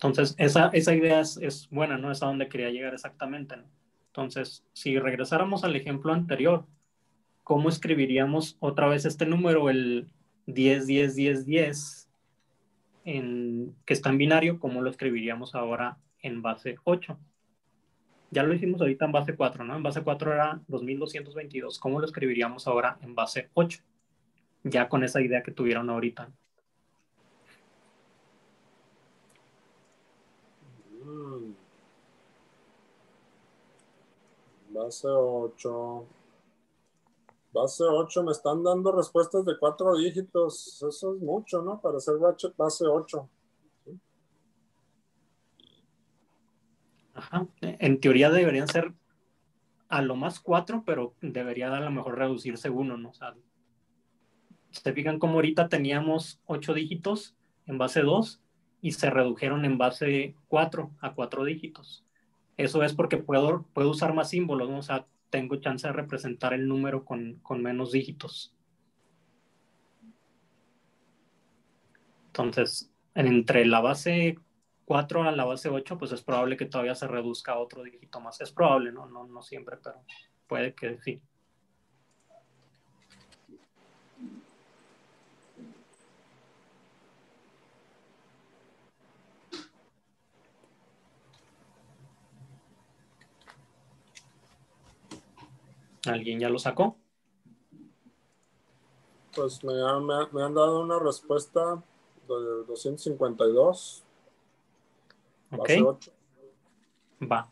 Entonces, esa idea es buena, ¿no? Es a donde quería llegar exactamente, ¿no? Entonces, si regresáramos al ejemplo anterior, ¿cómo escribiríamos otra vez este número, el 10, 10, 10, 10, que está en binario? ¿Cómo lo escribiríamos ahora en base 8? Ya lo hicimos ahorita en base 4, ¿no? En base 4 era 2222. ¿Cómo lo escribiríamos ahora en base 8? Ya con esa idea que tuvieron ahorita. Base 8. Base 8, me están dando respuestas de 4 dígitos. Eso es mucho, ¿no? Para hacer base 8. ¿Sí? Ajá. En teoría deberían ser a lo más 4, pero debería a lo mejor reducirse 1, ¿no? O sea, se fijan como ahorita teníamos 8 dígitos en base 2 y se redujeron en base 4 a 4 dígitos. Eso es porque puedo usar más símbolos, ¿no? O sea, tengo chance de representar el número con menos dígitos. Entonces, entre la base 4 a la base 8, pues es probable que todavía se reduzca a otro dígito más. Es probable, ¿no? No siempre, pero puede que sí. ¿Alguien ya lo sacó? Pues me han dado una respuesta de 252. Ok. Base 8. Va.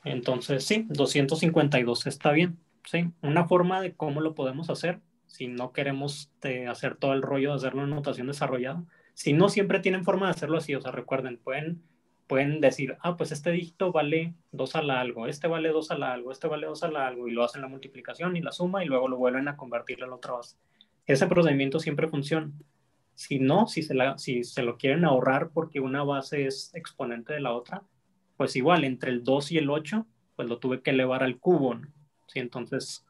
Entonces, sí, 252 está bien. ¿Sí? Una forma de cómo lo podemos hacer, si no queremos hacer todo el rollo de hacerlo en notación desarrollada, si no siempre tienen forma de hacerlo así, o sea, recuerden, pueden decir, pues este dígito vale 2 a la algo, este vale 2 a la algo, este vale 2 a la algo, y lo hacen la multiplicación y la suma y luego lo vuelven a convertir a la otra base. Ese procedimiento siempre funciona. Si no, si se lo quieren ahorrar porque una base es exponente de la otra, pues igual, entre el 2 y el 8, pues lo tuve que elevar al cubo, ¿no? ¿Sí? Entonces,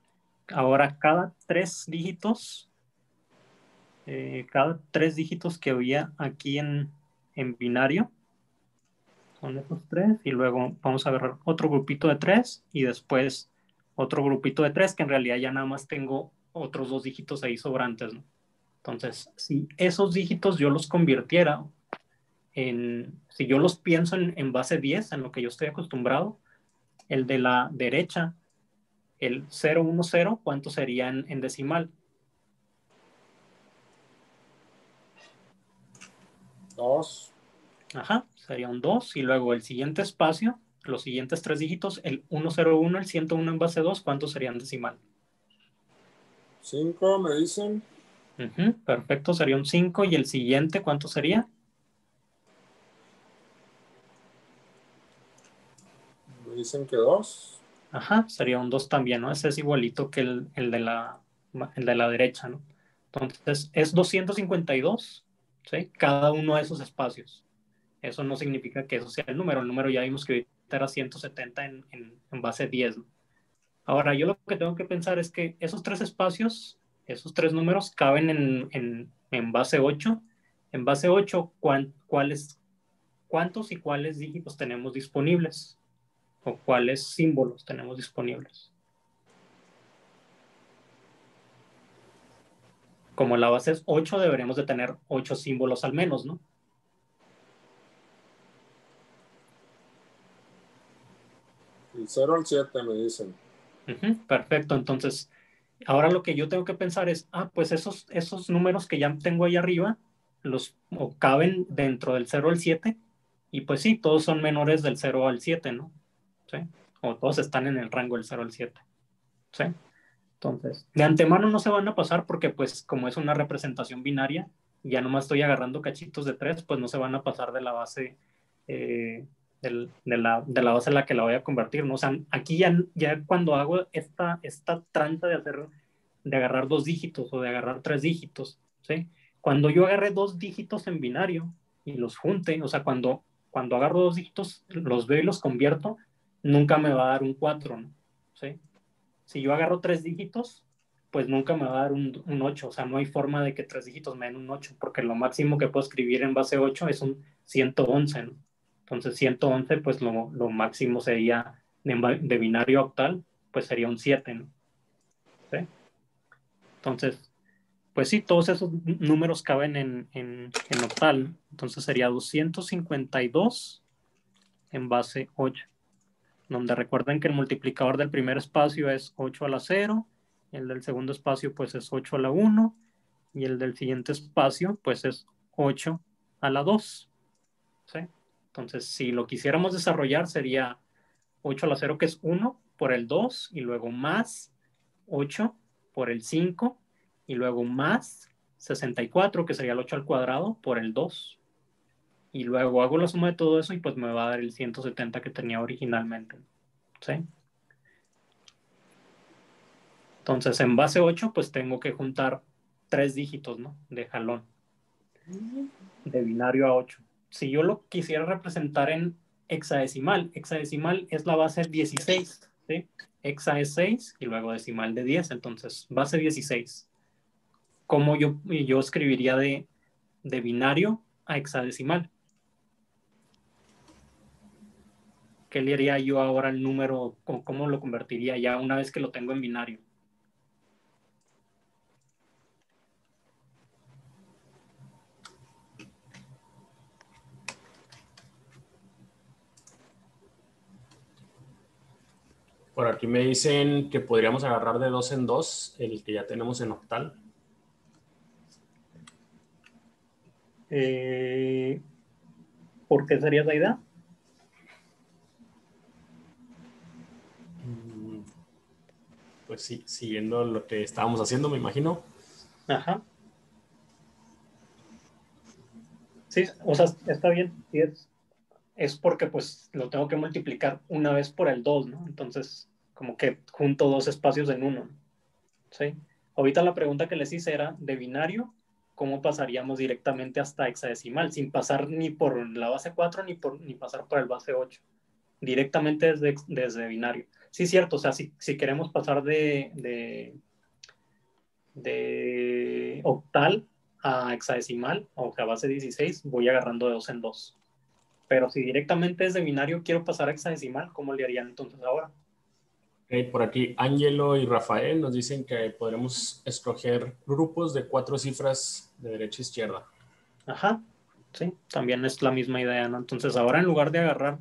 ahora cada 3 dígitos, que había aquí en binario, son esos 3, y luego vamos a agarrar otro grupito de 3 y después otro grupito de 3, que en realidad ya nada más tengo otros 2 dígitos ahí sobrantes, ¿no? Entonces, si esos dígitos yo los convirtiera si yo los pienso en base 10, en lo que yo estoy acostumbrado, el de la derecha, el 010, ¿cuánto sería en decimal? 2. Ajá, sería un 2. Y luego el siguiente espacio, los siguientes 3 dígitos, el 101, el 101 en base 2, ¿cuánto serían decimal? 5, me dicen. Perfecto, sería un 5. ¿Y el siguiente cuánto sería? Me dicen que 2. Ajá, sería un 2 también, ¿no? Ese es igualito que el de la derecha, ¿no? Entonces, es 252, ¿sí? Cada uno de esos espacios. Eso no significa que eso sea el número. El número ya vimos que ahorita era 170 en base 10, ¿no? Ahora, yo lo que tengo que pensar es que esos tres espacios, esos tres números caben en base 8. En base 8, ¿cuántos y cuáles dígitos tenemos disponibles? ¿O cuáles símbolos tenemos disponibles? Como la base es 8, deberíamos de tener 8 símbolos al menos, ¿no? El 0 al 7 me dicen. Perfecto, entonces, ahora lo que yo tengo que pensar es, pues esos números que ya tengo ahí arriba, o caben dentro del 0 al 7, y pues sí, todos son menores del 0 al 7, ¿no? ¿Sí? O todos están en el rango del 0 al 7. ¿Sí? Entonces, de antemano no se van a pasar porque pues como es una representación binaria, ya nomás estoy agarrando cachitos de 3, pues no se van a pasar de la base, de la base en la que la voy a convertir, ¿no? O sea, aquí ya cuando hago esta tranza de agarrar 2 dígitos o de agarrar 3 dígitos, ¿sí? Cuando yo agarré 2 dígitos en binario y los junte, o sea, cuando agarro 2 dígitos, los veo y los convierto, nunca me va a dar un 4, ¿no? ¿Sí? Si yo agarro 3 dígitos, pues nunca me va a dar un 8. O sea, no hay forma de que 3 dígitos me den un 8, porque lo máximo que puedo escribir en base 8 es un 111, ¿no? Entonces, 111, pues lo máximo sería de binario a octal, pues sería un 7, ¿no? ¿Sí? Entonces, pues sí, todos esos números caben en octal, ¿no? Entonces sería 252 en base 8, donde recuerden que el multiplicador del primer espacio es 8 a la 0, el del segundo espacio pues es 8 a la 1, y el del siguiente espacio pues es 8 a la 2. ¿Sí? Entonces, si lo quisiéramos desarrollar sería 8 a la 0, que es 1 por el 2, y luego más 8 por el 5, y luego más 64, que sería el 8 al cuadrado, por el 2. Y luego hago la suma de todo eso y pues me va a dar el 170 que tenía originalmente. ¿Sí? Entonces, en base 8, pues tengo que juntar 3 dígitos, ¿no? De jalón, de binario a 8. Si yo lo quisiera representar en hexadecimal es la base 16, ¿sí? Hexa es 6 y luego decimal de 10, entonces base 16. ¿Cómo yo escribiría de binario a hexadecimal? ¿Qué le haría yo ahora al número? ¿Cómo lo convertiría ya una vez que lo tengo en binario? Por aquí me dicen que podríamos agarrar de 2 en 2 el que ya tenemos en octal. ¿Por qué sería esa idea? Pues sí, siguiendo lo que estábamos haciendo, me imagino. Ajá. Sí, o sea, está bien. Sí, es porque pues lo tengo que multiplicar una vez por el 2, ¿no? Entonces, como que junto 2 espacios en uno, ¿sí? Ahorita la pregunta que les hice era de binario, ¿cómo pasaríamos directamente hasta hexadecimal? Sin pasar ni por la base 4 ni pasar por el base 8. Directamente desde binario. Sí, cierto, o sea, si queremos pasar de octal a hexadecimal, o sea, base 16, voy agarrando de 2 en 2. Pero si directamente es de binario quiero pasar a hexadecimal, ¿cómo le harían entonces ahora? Okay, por aquí Ángelo y Rafael nos dicen que podremos escoger grupos de 4 cifras de derecha a izquierda. Ajá, sí, también es la misma idea, ¿no? Entonces ahora en lugar de agarrar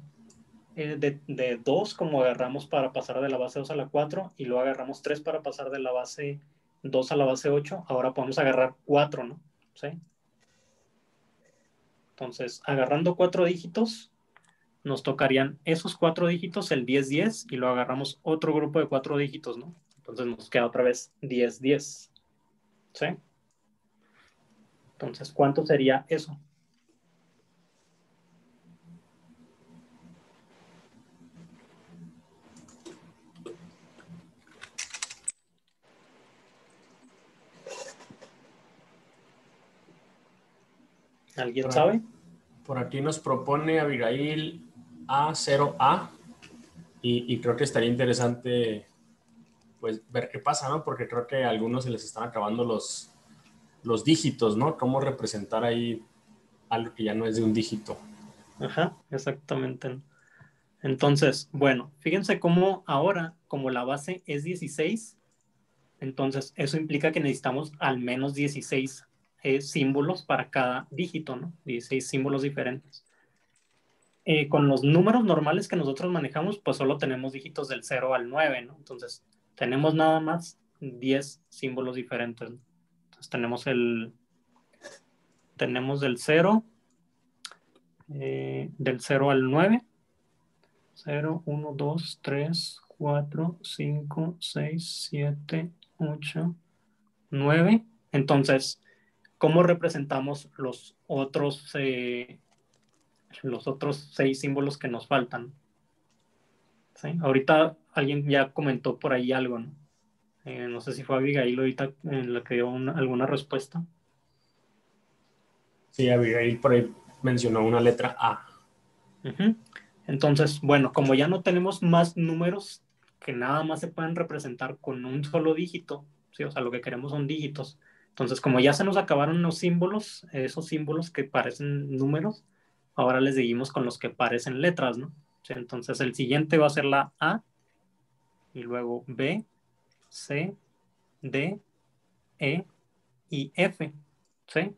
de 2 como agarramos para pasar de la base 2 a la 4 y luego agarramos 3 para pasar de la base 2 a la base 8, ahora podemos agarrar 4, ¿no? ¿Sí? Entonces, agarrando 4 dígitos, nos tocarían esos 4 dígitos, el 10-10, y luego agarramos otro grupo de 4 dígitos, ¿no? Entonces nos queda otra vez 10-10. ¿Sí? Entonces, ¿cuánto sería eso? ¿Alguien sabe? Por aquí nos propone Abigail A0A y creo que estaría interesante pues ver qué pasa, ¿no? Porque creo que a algunos se les están acabando los dígitos, ¿no? Cómo representar ahí algo que ya no es de un dígito. Ajá, exactamente. Entonces, bueno, fíjense cómo ahora, como la base es 16, entonces eso implica que necesitamos al menos 16 símbolos para cada dígito, ¿no? 16 símbolos diferentes. Con los números normales que nosotros manejamos, pues solo tenemos dígitos del 0 al 9, ¿no? Entonces, tenemos nada más 10 símbolos diferentes, ¿no? Entonces, tenemos del 0 al 9. 0, 1, 2, 3, 4, 5, 6, 7, 8, 9. Entonces, ¿cómo representamos los otros 6 símbolos que nos faltan? ¿Sí? Ahorita alguien ya comentó por ahí algo, ¿no? No sé si fue Abigail ahorita en la que dio alguna respuesta. Sí, Abigail por ahí mencionó una letra A. Uh-huh. Entonces, bueno, como ya no tenemos más números que nada más se pueden representar con un solo dígito, ¿sí? O sea, lo que queremos son dígitos. Entonces, como ya se nos acabaron los símbolos, esos símbolos que parecen números, ahora les seguimos con los que parecen letras, ¿no? ¿Sí? Entonces, el siguiente va a ser la A, y luego B, C, D, E y F, ¿sí?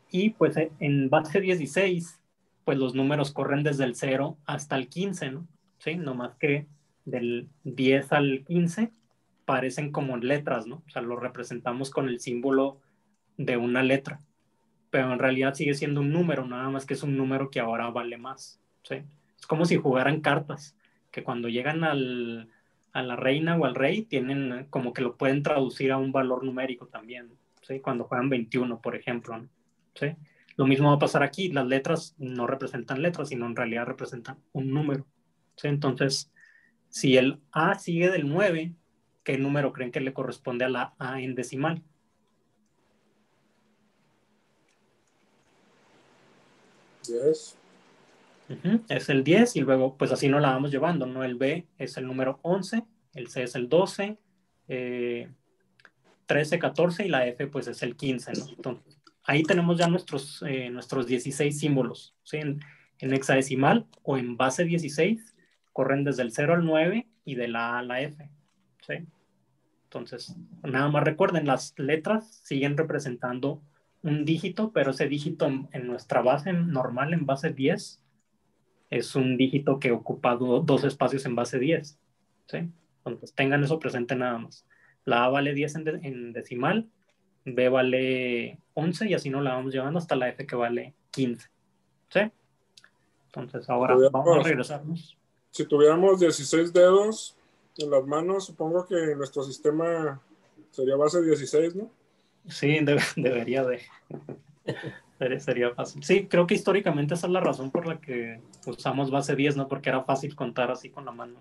Y pues en base 16, pues los números corren desde el 0 hasta el 15, ¿no? Sí, no más que del 10 al 15 parecen como letras, ¿no? O sea, lo representamos con el símbolo de una letra, pero en realidad sigue siendo un número, nada más que es un número que ahora vale más, ¿sí? Es como si jugaran cartas, que cuando llegan a la reina o al rey, tienen como que lo pueden traducir a un valor numérico también, ¿sí? Cuando juegan 21, por ejemplo, ¿no? ¿Sí? Lo mismo va a pasar aquí, las letras no representan letras, sino en realidad representan un número, ¿sí? Entonces, si el A sigue del 9, ¿qué número creen que le corresponde a la A en decimal? Yes. Es el 10 y luego pues así nos la vamos llevando, ¿no? El B es el número 11, el C es el 12, 13, 14 y la F pues es el 15, ¿no? Entonces, ahí tenemos ya nuestros 16 símbolos, ¿sí? En hexadecimal o en base 16 corren desde el 0 al 9 y de la A a la F, ¿sí? Entonces, nada más recuerden, las letras siguen representando un dígito, pero ese dígito en nuestra base normal, en base 10, es un dígito que ocupa dos espacios en base 10, ¿sí? Entonces tengan eso presente nada más. La A vale 10 en decimal, B vale 11 y así nos la vamos llevando hasta la F que vale 15, ¿sí? Entonces ahora vamos a regresarnos. Si tuviéramos 16 dedos en las manos, supongo que nuestro sistema sería base 16, ¿no? Sí, debería de. Sería fácil. Sí, creo que históricamente esa es la razón por la que usamos base 10, ¿no? Porque era fácil contar así con la mano.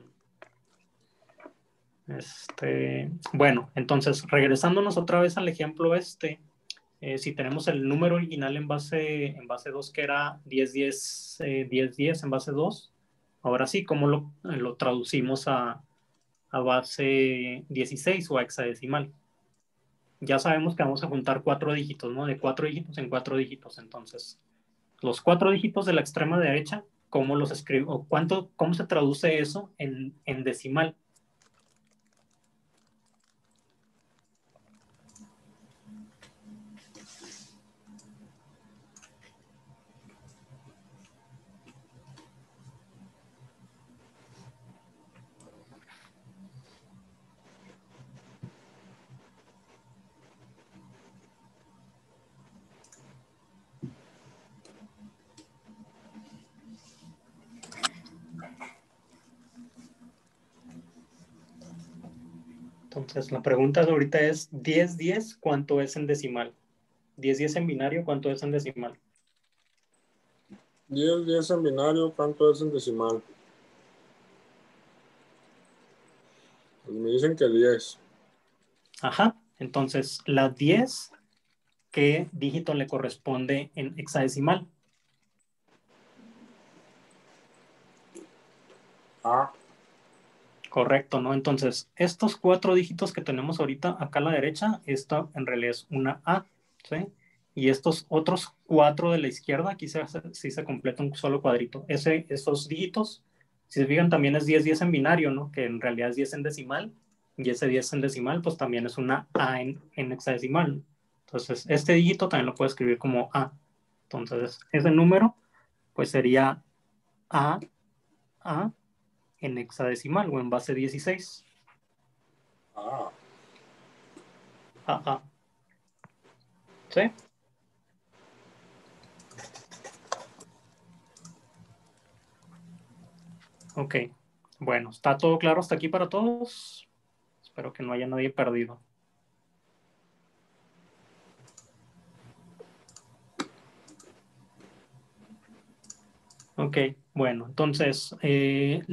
Bueno, entonces, regresándonos otra vez al ejemplo si tenemos el número original en base 2 que era 10, 10, 10, 10 en base 2, ahora sí, ¿cómo lo traducimos a base 16 o a hexadecimal? Ya sabemos que vamos a juntar 4 dígitos, ¿no? De 4 dígitos en 4 dígitos. Entonces, los 4 dígitos de la extrema derecha, ¿cómo los escribo? ¿O cómo se traduce eso en decimal? Entonces, la pregunta ahorita es 10, 10, ¿cuánto es en decimal? 10, 10 en binario, ¿cuánto es en decimal? 10, 10 en binario, ¿cuánto es en decimal? Pues me dicen que 10. Ajá, entonces la 10 qué dígito le corresponde en hexadecimal. A. Correcto, ¿no? Entonces, estos 4 dígitos que tenemos ahorita acá a la derecha, esta en realidad es una A, ¿sí? Y estos otros 4 de la izquierda, aquí sí se completa un solo cuadrito. Esos dígitos, si se fijan, también es 10, 10 en binario, ¿no? Que en realidad es 10 en decimal, y ese 10 en decimal, pues también es una A en hexadecimal. Entonces, este dígito también lo puedo escribir como A. Entonces, ese número, pues sería A en hexadecimal o en base 16. A. Ajá. ¿Sí? Ok. Bueno, ¿está todo claro hasta aquí para todos? Espero que no haya nadie perdido. Ok, bueno, entonces, el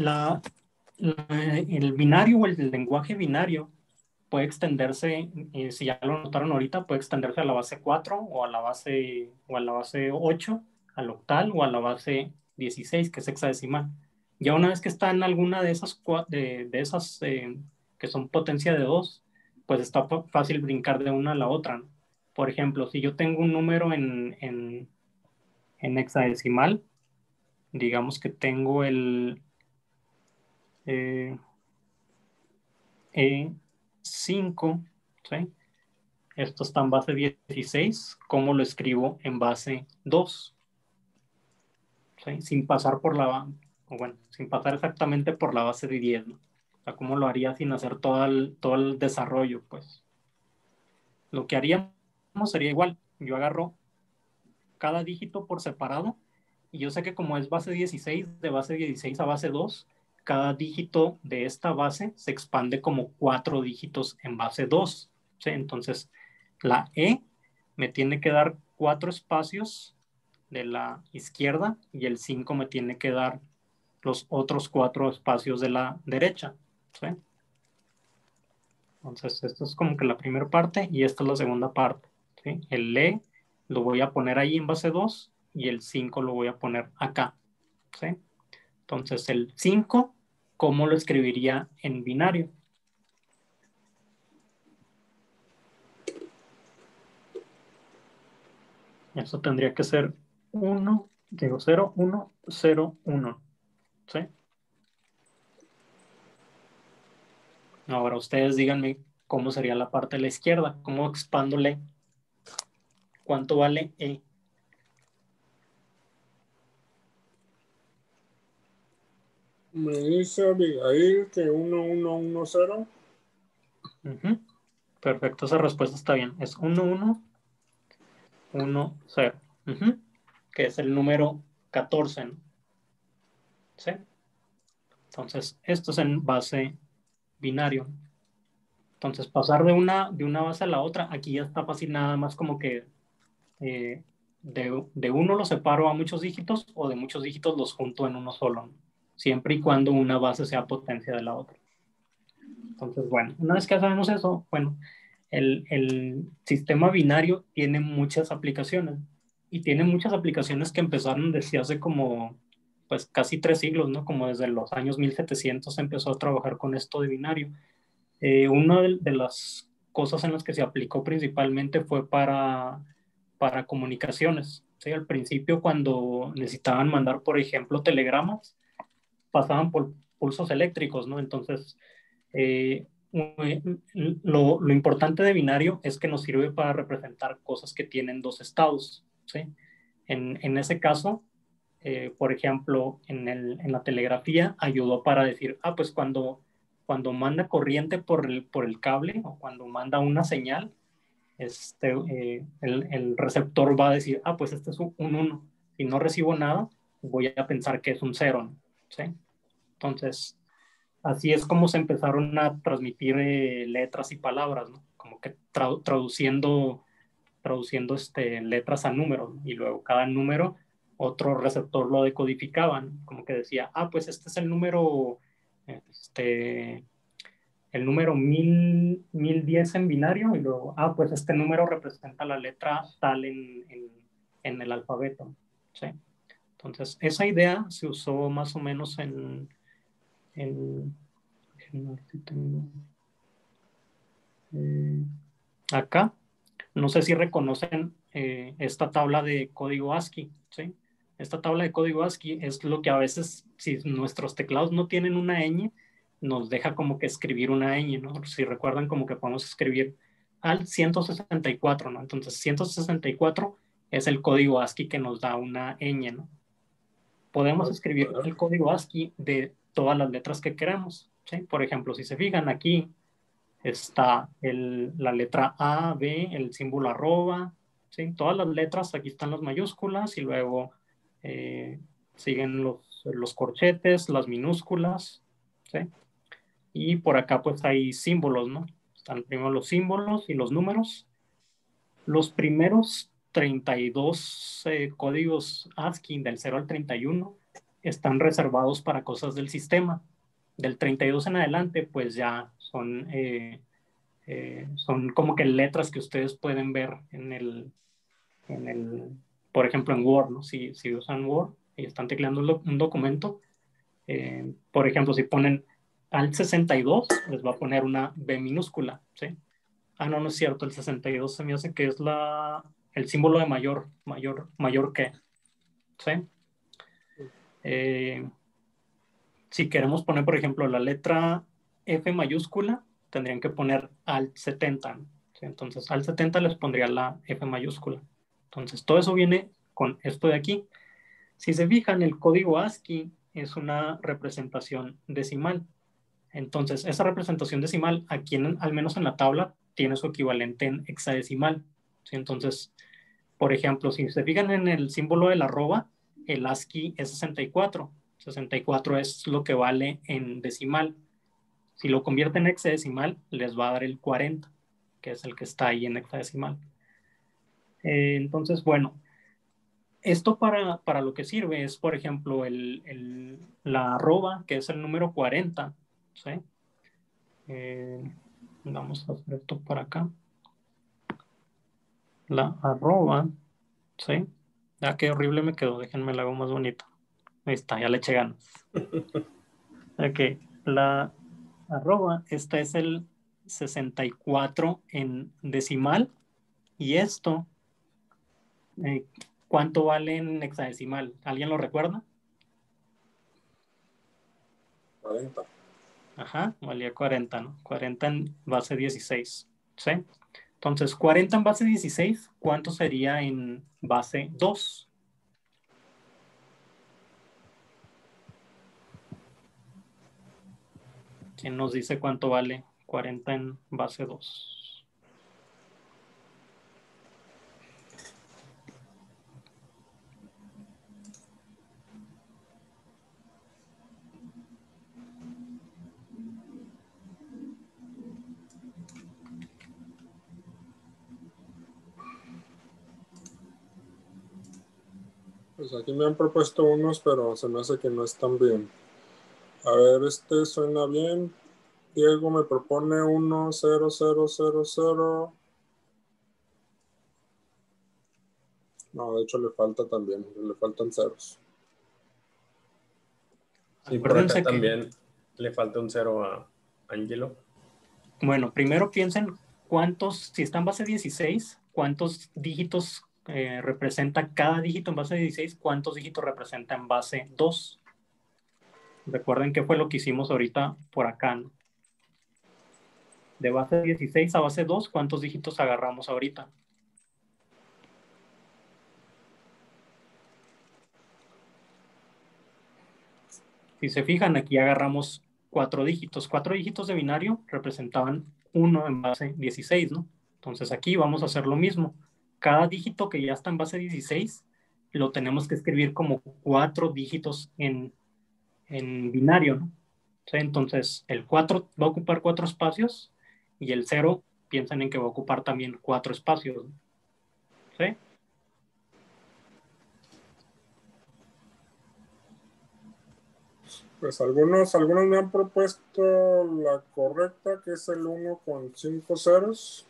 binario o el lenguaje binario puede extenderse, si ya lo notaron ahorita, puede extenderse a la base 4 o a la base 8, al octal o a la base 16, que es hexadecimal. Ya una vez que está en alguna de esas, que son potencia de 2, pues está fácil brincar de una a la otra, ¿no? Por ejemplo, si yo tengo un número en hexadecimal, digamos que tengo el eh, E5, ¿sí? Esto está en base 16. ¿Cómo lo escribo en base 2? ¿Sí? Sin pasar sin pasar exactamente por la base de 10, ¿no? O sea, ¿cómo lo haría sin hacer todo el desarrollo? Pues lo que haríamos sería igual. Yo agarro cada dígito por separado y yo sé que como es base 16, de base 16 a base 2, cada dígito de esta base se expande como 4 dígitos en base 2. ¿Sí? Entonces, la E me tiene que dar 4 espacios de la izquierda y el 5 me tiene que dar los otros 4 espacios de la derecha. ¿Sí? Entonces, esto es como que la primera parte y esta es la segunda parte. ¿Sí? El E lo voy a poner ahí en base 2 y el 5 lo voy a poner acá. ¿Sí? Entonces, el 5, ¿cómo lo escribiría en binario? Eso tendría que ser 1, digo 0, 1, 0, 1. ¿Sí? Ahora ustedes díganme cómo sería la parte de la izquierda. ¿Cómo expando la E? ¿Cuánto vale E? Me dice Abigail que 1110. Uh-huh. Perfecto, esa respuesta está bien. Es 1, 1, 1, 0. Uh-huh. Que es el número 14, ¿no? ¿Sí? Entonces, esto es en base binario. Entonces, pasar de una base a la otra, aquí ya está fácil, nada más como que de uno lo separo a muchos dígitos o de muchos dígitos los junto en uno solo, ¿no? Siempre y cuando una base sea potencia de la otra. Entonces, bueno, una vez que sabemos eso, bueno, el sistema binario tiene muchas aplicaciones y tiene muchas aplicaciones que empezaron desde hace como, pues casi 3 siglos, ¿no? Como desde los años 1700 se empezó a trabajar con esto de binario. Una de las cosas en las que se aplicó principalmente fue para comunicaciones. ¿Sí? Al principio, cuando necesitaban mandar, por ejemplo, telegramas, pasaban por pulsos eléctricos, ¿no? Entonces, eh, lo importante de binario es que nos sirve para representar cosas que tienen dos estados. ¿Sí? En ese caso, por ejemplo, en la telegrafía ayudó para decir, pues cuando manda corriente por el cable o cuando manda una señal, el receptor va a decir, pues este es un 1. Si no recibo nada, voy a pensar que es un 0, ¿no? ¿Sí? Entonces, así es como se empezaron a transmitir letras y palabras, ¿no? Como que traduciendo letras a números, y luego cada número otro receptor lo decodificaban, como que decía, pues este es el número este, el número 1010 en binario y luego, pues este número representa la letra tal en el alfabeto, ¿sí? Entonces, esa idea se usó más o menos acá. No sé si reconocen esta tabla de código ASCII, ¿sí? Esta tabla de código ASCII es lo que a veces, si nuestros teclados no tienen una ñ, nos deja como que escribir una ñ, ¿no? Si recuerdan, como que podemos escribir al 164, ¿no? Entonces, 164 es el código ASCII que nos da una ñ, ¿no? Podemos escribir el código ASCII de todas las letras que queramos, ¿sí? Por ejemplo, si se fijan aquí, está la letra A, B, el símbolo arroba, ¿sí? Todas las letras, aquí están las mayúsculas y luego siguen los corchetes, las minúsculas, ¿sí? Y por acá pues hay símbolos, ¿no? Están primero los símbolos y los números. Los primeros 32 códigos ASCII del 0 al 31 están reservados para cosas del sistema. Del 32 en adelante pues ya son como que letras que ustedes pueden ver por ejemplo, en Word, ¿no? Si usan Word y están tecleando un documento, por ejemplo, si ponen Alt 62, les va a poner una B minúscula, ¿sí? No es cierto, el 62 se me hace que es el símbolo de mayor que, ¿sí? Si queremos poner, por ejemplo, la letra F mayúscula, tendrían que poner Alt 70, ¿no? ¿Sí? Entonces, Alt 70 les pondría la F mayúscula. Entonces, todo eso viene con esto de aquí. Si se fijan, el código ASCII es una representación decimal. Entonces, esa representación decimal, aquí al menos en la tabla, tiene su equivalente en hexadecimal, ¿sí? Entonces, por ejemplo, si se fijan en el símbolo del arroba, el ASCII es 64. 64 es lo que vale en decimal. Si lo convierten en hexadecimal, les va a dar el 40, que es el que está ahí en hexadecimal. Entonces, bueno, esto para lo que sirve es, por ejemplo, la arroba, que es el número 40, ¿sí? Vamos a hacer esto por acá. La arroba, ¿sí? Ya qué horrible me quedó, déjenme la hago más bonito. Ahí está, ya le eché ganas. Ok, la arroba, esta es el 64 en decimal. Y esto, ¿cuánto vale en hexadecimal? ¿Alguien lo recuerda? 40. Ajá, valía 40, ¿no? 40 en base 16, ¿sí? Entonces, 40 en base 16, ¿cuánto sería en base 2? ¿Quién nos dice cuánto vale 40 en base 2? Pues aquí me han propuesto unos, pero se me hace que no están bien. A ver, este suena bien. Diego me propone 1, 0, 0, 0, 0. No, de hecho le falta también, le faltan ceros. Sí, por acá también le falta un 0 a Angelo. Bueno, primero piensen si está en base 16, cuántos dígitos representa cada dígito en base 16, cuántos dígitos representa en base 2. Recuerden qué fue lo que hicimos ahorita por acá, ¿no? De base 16 a base 2, ¿cuántos dígitos agarramos ahorita? Si se fijan, aquí agarramos 4 dígitos. 4 dígitos de binario representaban 1 en base 16, ¿no? Entonces aquí vamos a hacer lo mismo. Cada dígito que ya está en base 16 lo tenemos que escribir como 4 dígitos en binario, ¿no? ¿Sí? Entonces el 4 va a ocupar 4 espacios y el 0 piensan en que va a ocupar también 4 espacios, ¿no? ¿Sí? Pues algunos me han propuesto la correcta, que es el 1 con 5 ceros.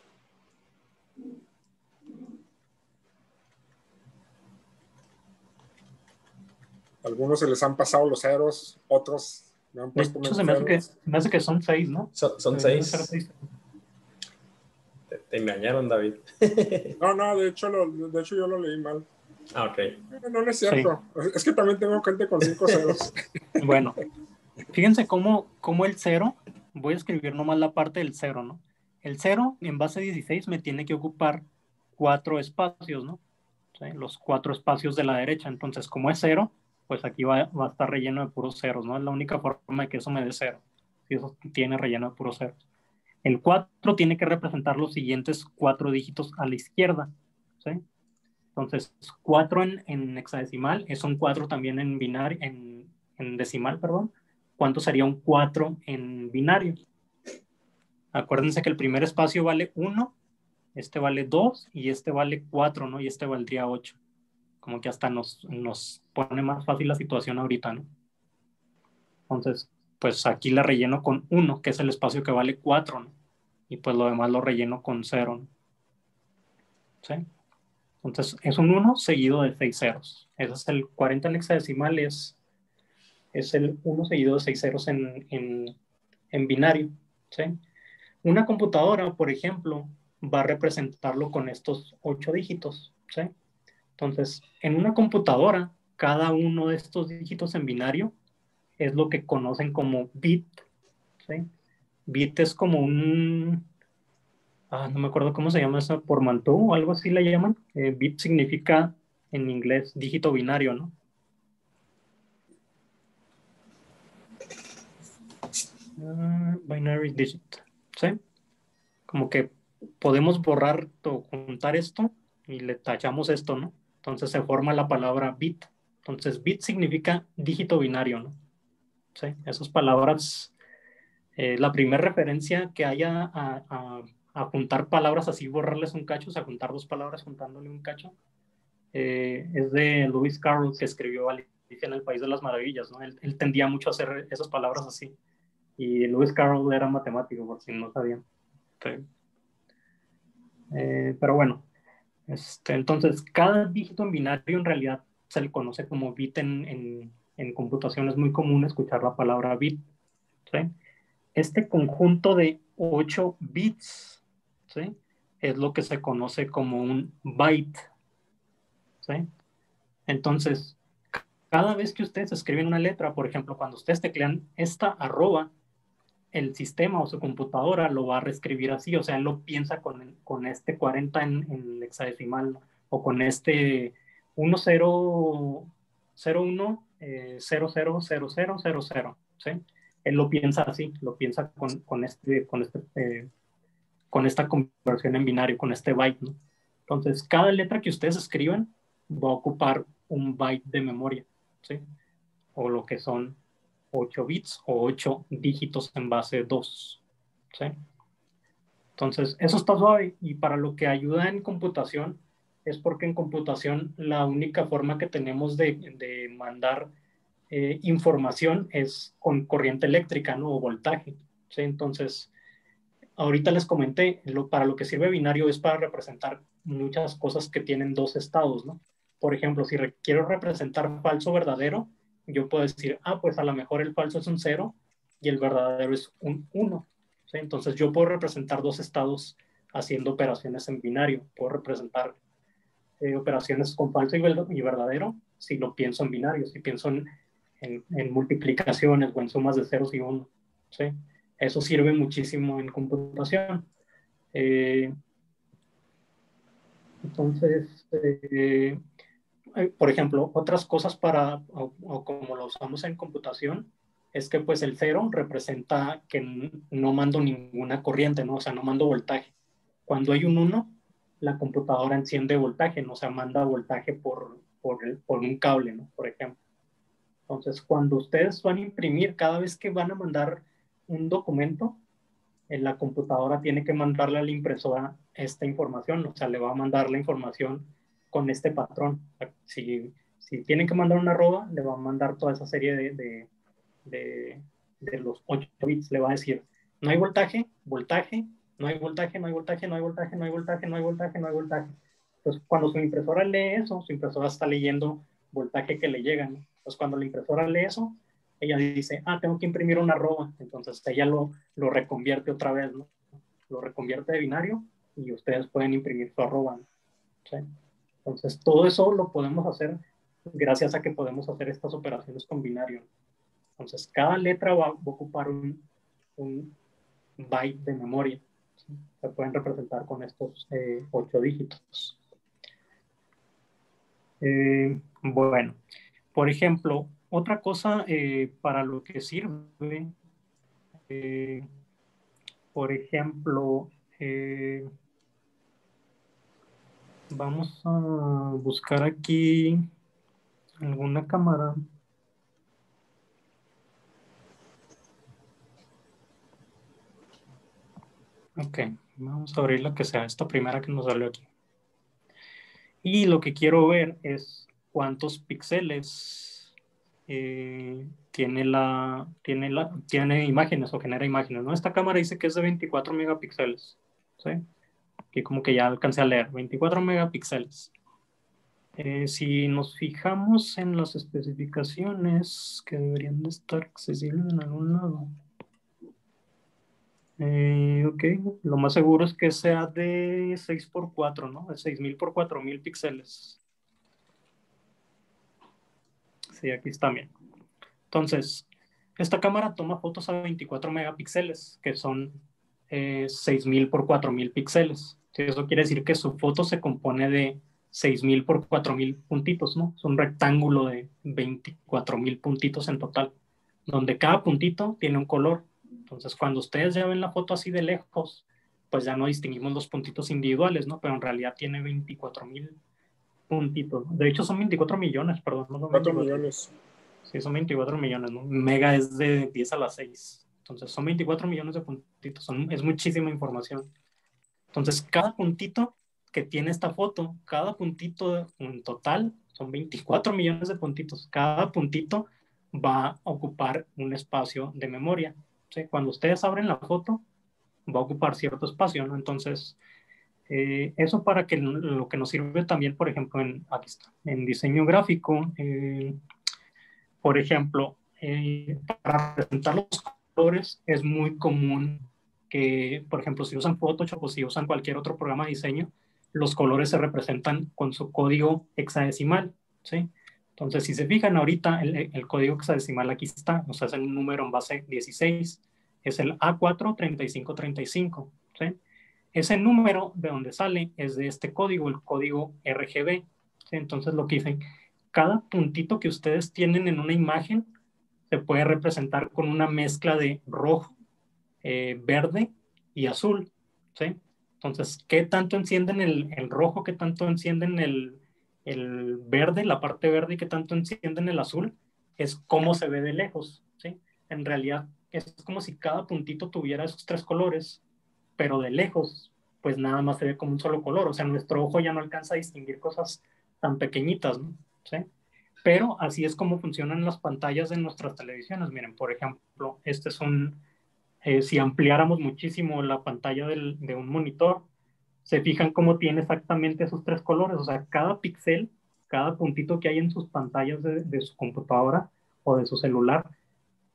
Algunos se les han pasado los ceros, otros me han De puesto hecho, menos ceros. me hace que son 6, ¿no? Son Deberían ser 6. 6. Te engañaron, David. No, de hecho yo lo leí mal. Ah, ok. No es cierto. Sí. Es que también tengo gente con 5 ceros. Bueno, fíjense cómo el 0, voy a escribir nomás la parte del 0, ¿no? El 0 en base 16 me tiene que ocupar 4 espacios, ¿no? ¿Sí? Los 4 espacios de la derecha. Entonces, como es 0, pues aquí va a estar relleno de puros ceros, ¿no? Es la única forma de que eso me dé 0. Si eso tiene relleno de puros ceros. El 4 tiene que representar los siguientes 4 dígitos a la izquierda, ¿sí? Entonces, 4 en hexadecimal es un 4 también en binario, en decimal, perdón. ¿Cuánto sería un 4 en binario? Acuérdense que el primer espacio vale 1, este vale 2 y este vale 4, ¿no? Y este valdría 8. Como que hasta nos pone más fácil la situación ahorita, ¿no? Entonces, pues aquí la relleno con 1, que es el espacio que vale 4, ¿no? Y pues lo demás lo relleno con 0, ¿no? ¿Sí? Entonces, es un 1 seguido de 6 ceros. Ese es el 40 en hexadecimal, es el 1 seguido de 6 ceros en binario, ¿sí? Una computadora, por ejemplo, va a representarlo con estos 8 dígitos, ¿sí? Entonces, en una computadora, cada uno de estos dígitos en binario es lo que conocen como bit, ¿sí? Bit es como no me acuerdo cómo se llama eso, portmanteau o algo así le llaman. Bit significa en inglés dígito binario, ¿no? Binary digit, ¿sí? Como que podemos borrar o juntar esto y le tachamos esto, ¿no? Entonces se forma la palabra bit. Entonces bit significa dígito binario, ¿no? ¿Sí? Esas palabras, la primera referencia que haya a juntar palabras así, borrarles un cacho, o sea, juntar dos palabras juntándole un cacho, es de Lewis Carroll, que escribió Alicia en el País de las Maravillas, ¿no? Él tendía mucho a hacer esas palabras así. Y Lewis Carroll era matemático, por si no sabían. Sí. Pero bueno, entonces cada dígito en binario en realidad se le conoce como bit en computación. Es muy común escuchar la palabra bit, ¿sí? Este conjunto de 8 bits, ¿sí? Es lo que se conoce como un byte, ¿sí? Entonces, cada vez que ustedes escriben una letra, por ejemplo, cuando ustedes teclean esta arroba, el sistema o su computadora lo va a reescribir así, o sea, él lo piensa con este 40 en hexadecimal, ¿no? O con este 1001 000000, ¿sí? Él lo piensa así, lo piensa con esta conversión en binario, con este byte, ¿no? Entonces, cada letra que ustedes escriban va a ocupar un byte de memoria, ¿sí? O lo que son 8 bits o 8 dígitos en base 2, ¿sí? Entonces, eso está suave y para lo que ayuda en computación es porque en computación la única forma que tenemos de mandar información es con corriente eléctrica, ¿no? O voltaje, ¿sí? Entonces, ahorita les comenté, para lo que sirve binario es para representar muchas cosas que tienen dos estados, ¿no? Por ejemplo, si quiero representar falso verdadero, yo puedo decir, pues a lo mejor el falso es un 0 y el verdadero es un 1. ¿Sí? Entonces yo puedo representar dos estados haciendo operaciones en binario. Puedo representar operaciones con falso y verdadero si lo pienso en binario, si pienso en multiplicaciones o en sumas de ceros y uno. ¿Sí? Eso sirve muchísimo en computación. Entonces, por ejemplo, otras cosas o como lo usamos en computación, es que pues el 0 representa que no mando ninguna corriente, ¿no? O sea, no mando voltaje. Cuando hay un 1, la computadora enciende voltaje, ¿no? O sea, manda voltaje por un cable, ¿no? Por ejemplo. Entonces, cuando ustedes van a imprimir, cada vez que van a mandar un documento, la computadora tiene que mandarle a la impresora esta información, o sea, le va a mandar la información con este patrón. Si tienen que mandar una arroba, le va a mandar toda esa serie de los 8 bits. Le va a decir, no hay voltaje, voltaje, no hay voltaje, no hay voltaje, no hay voltaje, no hay voltaje, no hay voltaje, no hay voltaje. Entonces, cuando su impresora lee eso, su impresora está leyendo voltaje que le llega, ¿no? Entonces, cuando la impresora lee eso, ella dice, tengo que imprimir una arroba. Entonces, ella lo reconvierte otra vez, ¿no? Lo reconvierte de binario y ustedes pueden imprimir su arroba, ¿no? ¿Sí? Entonces, todo eso lo podemos hacer gracias a que podemos hacer estas operaciones con binario. Entonces, cada letra va a ocupar un byte de memoria. ¿Sí? Se pueden representar con estos 8 dígitos. Bueno, por ejemplo, otra cosa para lo que sirve, por ejemplo, vamos a buscar aquí alguna cámara. Ok, vamos a abrir la que sea esta primera que nos salió aquí. Y lo que quiero ver es cuántos píxeles tiene imágenes o genera imágenes, ¿no? Esta cámara dice que es de 24 megapíxeles, ¿sí? Que como que ya alcancé a leer, 24 megapíxeles. Si nos fijamos en las especificaciones que deberían de estar accesibles en algún lado. Ok, lo más seguro es que sea de 6x4, ¿no? De 6000 por 4000 píxeles. Sí, aquí está bien. Entonces, esta cámara toma fotos a 24 megapíxeles, que son 6000 por 4000 píxeles. Sí, eso quiere decir que su foto se compone de 6000 por 4000 puntitos, ¿no? Es un rectángulo de 24000 puntitos en total, donde cada puntito tiene un color. Entonces, cuando ustedes ya ven la foto así de lejos, pues ya no distinguimos los puntitos individuales, ¿no? Pero en realidad tiene 24000 puntitos. De hecho, son 24 millones, perdón. No son 4 24. millones. Sí, son 24 millones, ¿no? Mega es de 10 a la 6. Entonces, son 24 millones de puntitos. Es muchísima información. Entonces, cada puntito que tiene esta foto, cada puntito en total, son 24 millones de puntitos. Cada puntito va a ocupar un espacio de memoria. ¿Sí? Cuando ustedes abren la foto, va a ocupar cierto espacio, ¿no? Entonces, eso para que lo que nos sirve también, por ejemplo, aquí está, en diseño gráfico, por ejemplo, para representar los colores es muy común que, por ejemplo, si usan Photoshop o si usan cualquier otro programa de diseño, los colores se representan con su código hexadecimal, ¿sí? Entonces, si se fijan ahorita, el código hexadecimal aquí está, o sea, es un número en base 16, es el A43535, ¿sí? Ese número de donde sale es de este código, el código RGB, ¿sí? Entonces, lo que dicen, cada puntito que ustedes tienen en una imagen se puede representar con una mezcla de rojo, verde y azul, ¿sí? Entonces, ¿qué tanto encienden el rojo? ¿Qué tanto encienden el verde, la parte verde, y qué tanto encienden el azul? Es cómo se ve de lejos, ¿sí? En realidad, es como si cada puntito tuviera esos 3 colores, pero de lejos, pues nada más se ve como un solo color. O sea, nuestro ojo ya no alcanza a distinguir cosas tan pequeñitas, ¿no? ¿Sí? Pero así es como funcionan las pantallas de nuestras televisiones. Miren, por ejemplo, este es si ampliáramos muchísimo la pantalla de un monitor, se fijan cómo tiene exactamente esos 3 colores. O sea, cada píxel, cada puntito que hay en sus pantallas de su computadora o de su celular,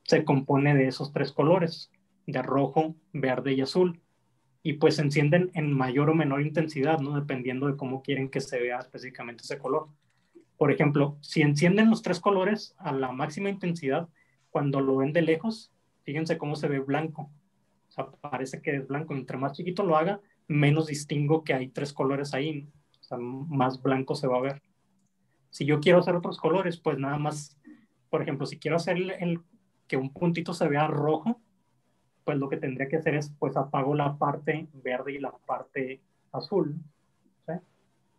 se compone de esos 3 colores, de rojo, verde y azul. Y pues se encienden en mayor o menor intensidad, ¿no? Dependiendo de cómo quieren que se vea específicamente ese color. Por ejemplo, si encienden los 3 colores a la máxima intensidad, cuando lo ven de lejos, fíjense cómo se ve blanco. O sea, parece que es blanco. Entre más chiquito lo haga, menos distingo que hay 3 colores ahí, ¿no? O sea, más blanco se va a ver. Si yo quiero hacer otros colores, pues nada más, por ejemplo, si quiero hacer que un puntito se vea rojo, pues lo que tendría que hacer es, pues apago la parte verde y la parte azul, ¿sí?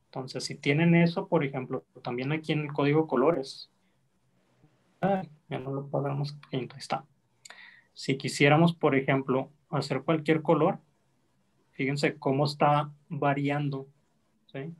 Entonces, si tienen eso, por ejemplo, también aquí en el código colores, ya no lo pagamos, ahí está. Si quisiéramos, por ejemplo, hacer cualquier color, fíjense cómo está variando, ¿sí?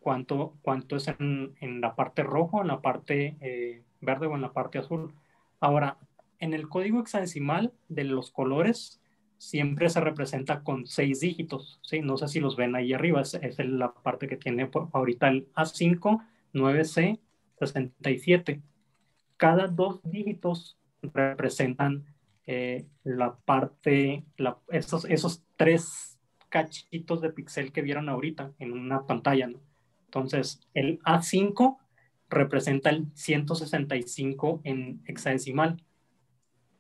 Cuánto es en la parte rojo, en la parte verde o en la parte azul. Ahora, en el código hexadecimal de los colores siempre se representa con 6 dígitos, ¿sí? No sé si los ven ahí arriba, es la parte que tiene ahorita el A5, 9C, 67. Cada 2 dígitos representan la parte, esos 3 cachitos de píxel que vieron ahorita en una pantalla, ¿no? Entonces, el A5 representa el 165 en hexadecimal.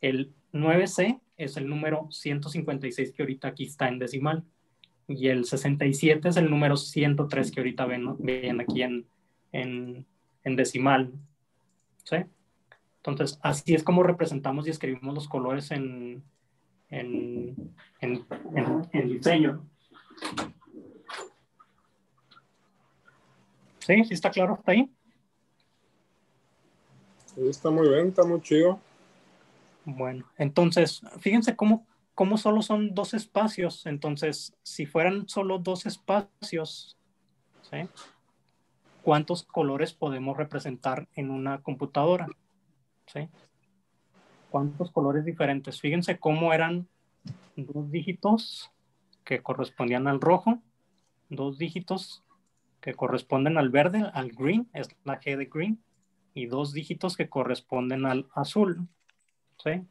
El 9C es el número 156 que ahorita aquí está en decimal. Y el 67 es el número 103 que ahorita ven, ¿no? Ven aquí en decimal, ¿sí? Entonces, así es como representamos y escribimos los colores en diseño. ¿Sí? ¿Sí está claro hasta ahí? Sí, está muy bien, está muy chido. Bueno, entonces, fíjense cómo solo son 2 espacios. Entonces, si fueran solo 2 espacios, ¿sí? ¿Cuántos colores podemos representar en una computadora? ¿Sí? ¿Cuántos colores diferentes? Fíjense cómo eran 2 dígitos que correspondían al rojo, 2 dígitos que corresponden al verde, al green, es la G de green, y 2 dígitos que corresponden al azul, ¿sí?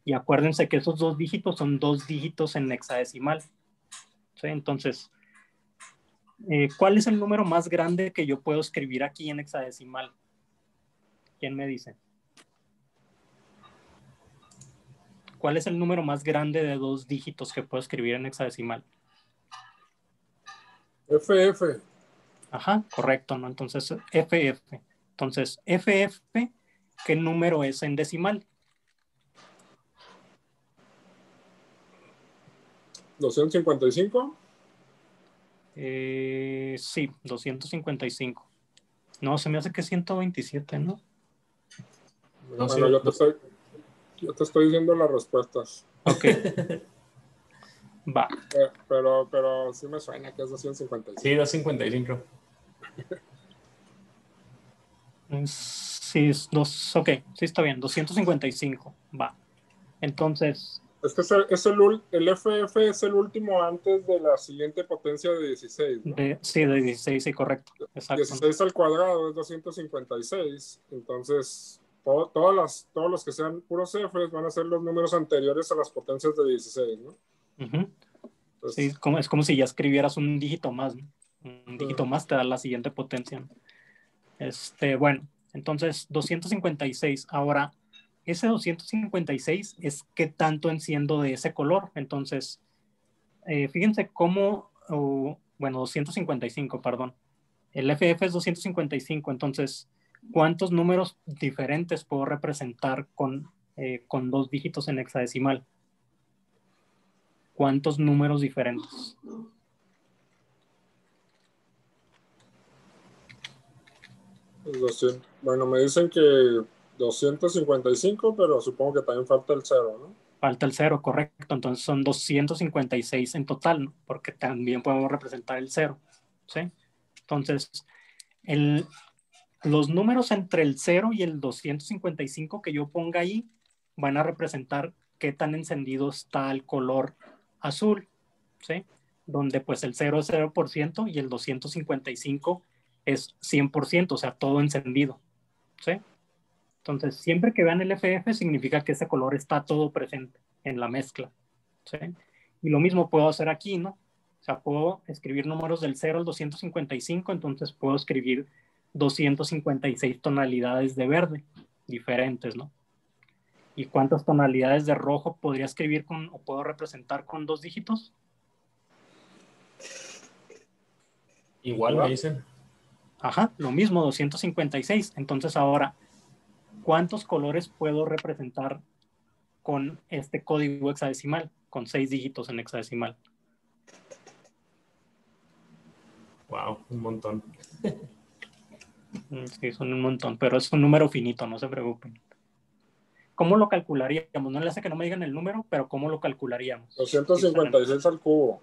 Y acuérdense que esos 2 dígitos son 2 dígitos en hexadecimal, ¿sí? Entonces, ¿cuál es el número más grande que yo puedo escribir aquí en hexadecimal? ¿Quién me dice? ¿Cuál es el número más grande de 2 dígitos que puedo escribir en hexadecimal? FF. Ajá, correcto, ¿no? Entonces, FF. Entonces, FF, ¿qué número es en decimal? 255. Sí, 255. No, se me hace que 127, ¿no? No, Bueno, sí, yo te estoy diciendo las respuestas. Ok. Va. Pero sí me suena que es 255. Sí, 255. Sí, ok, sí está bien, 255. Va. Entonces, Es que el FF es el último antes de la siguiente potencia de 16, ¿no? sí, de 16, sí, correcto. Exacto. 16 al cuadrado es 256. Entonces, todos los que sean puros Fs van a ser los números anteriores a las potencias de 16, ¿no? Uh-huh. Entonces, Sí, es como si ya escribieras un dígito más, ¿no? Un dígito más te da la siguiente potencia, ¿no? Bueno, entonces 256. Ahora, ese 256 es qué tanto enciendo de ese color. Entonces, fíjense cómo, bueno, 255, perdón. El FF es 255, entonces, ¿cuántos números diferentes puedo representar con 2 dígitos en hexadecimal? ¿Cuántos números diferentes? bueno, me dicen que 255, pero supongo que también falta el 0, ¿no? Falta el 0, correcto. Entonces son 256 en total, ¿no? Porque también podemos representar el 0, ¿sí? Entonces, los números entre el 0 y el 255 que yo ponga ahí van a representar qué tan encendido está el color azul, ¿sí? Donde pues el 0 es 0% y el 255 es 100%, o sea, todo encendido, ¿sí? Entonces, siempre que vean el FF significa que ese color está todo presente en la mezcla, ¿sí? Y lo mismo puedo hacer aquí, ¿no? O sea, puedo escribir números del 0 al 255, entonces puedo escribir 256 tonalidades de verde diferentes, ¿no? ¿Y cuántas tonalidades de rojo podría escribir o puedo representar con 2 dígitos? Igual me dicen. Ajá, lo mismo, 256. Entonces ahora, ¿cuántos colores puedo representar con este código hexadecimal, con 6 dígitos en hexadecimal? Wow, un montón. Sí, son un montón, pero es un número finito, no se preocupen. ¿Cómo lo calcularíamos? No le hace que no me digan el número, pero ¿cómo lo calcularíamos? 256 al cubo.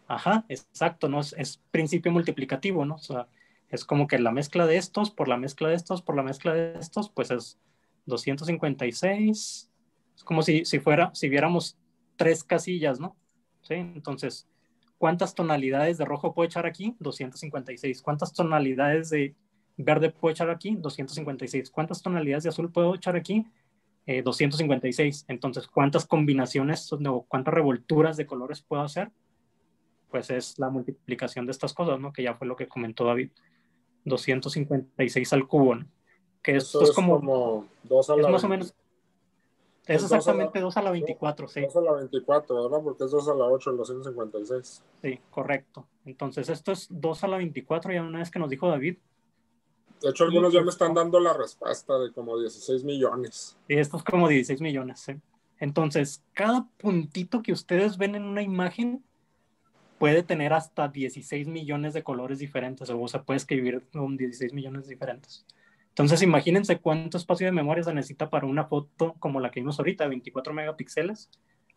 Ajá, exacto, ¿no? Es principio multiplicativo, ¿no? O sea, es como que la mezcla de estos por la mezcla de estos por la mezcla de estos, pues es 256 Es como si viéramos 3 casillas, ¿no? ¿Sí? Entonces, ¿cuántas tonalidades de rojo puedo echar aquí? 256. ¿Cuántas tonalidades de verde puedo echar aquí? 256. ¿Cuántas tonalidades de azul puedo echar aquí? 256. Entonces, ¿cuántas combinaciones o cuántas revolturas de colores puedo hacer? Pues es la multiplicación de estas cosas, ¿no? Que ya fue lo que comentó David. 256 al cubo, ¿no? Que esto Eso es es como 2 a es la más o 20, menos, es es 2 a la, exactamente 2 a la 24, sí. 2 a la 24, ¿verdad? Porque es 2 a la 8, el 256. Sí, correcto. Entonces, esto es 2 a la 24, ya una vez que nos dijo David. De hecho, Y algunos ya me están dando la respuesta de como 16 millones. esto es como 16 millones, ¿sí? Entonces, cada puntito que ustedes ven en una imagen puede tener hasta 16 millones de colores diferentes, o se puede escribir con 16 millones diferentes. Entonces, imagínense cuánto espacio de memoria se necesita para una foto como la que vimos ahorita, 24 megapíxeles.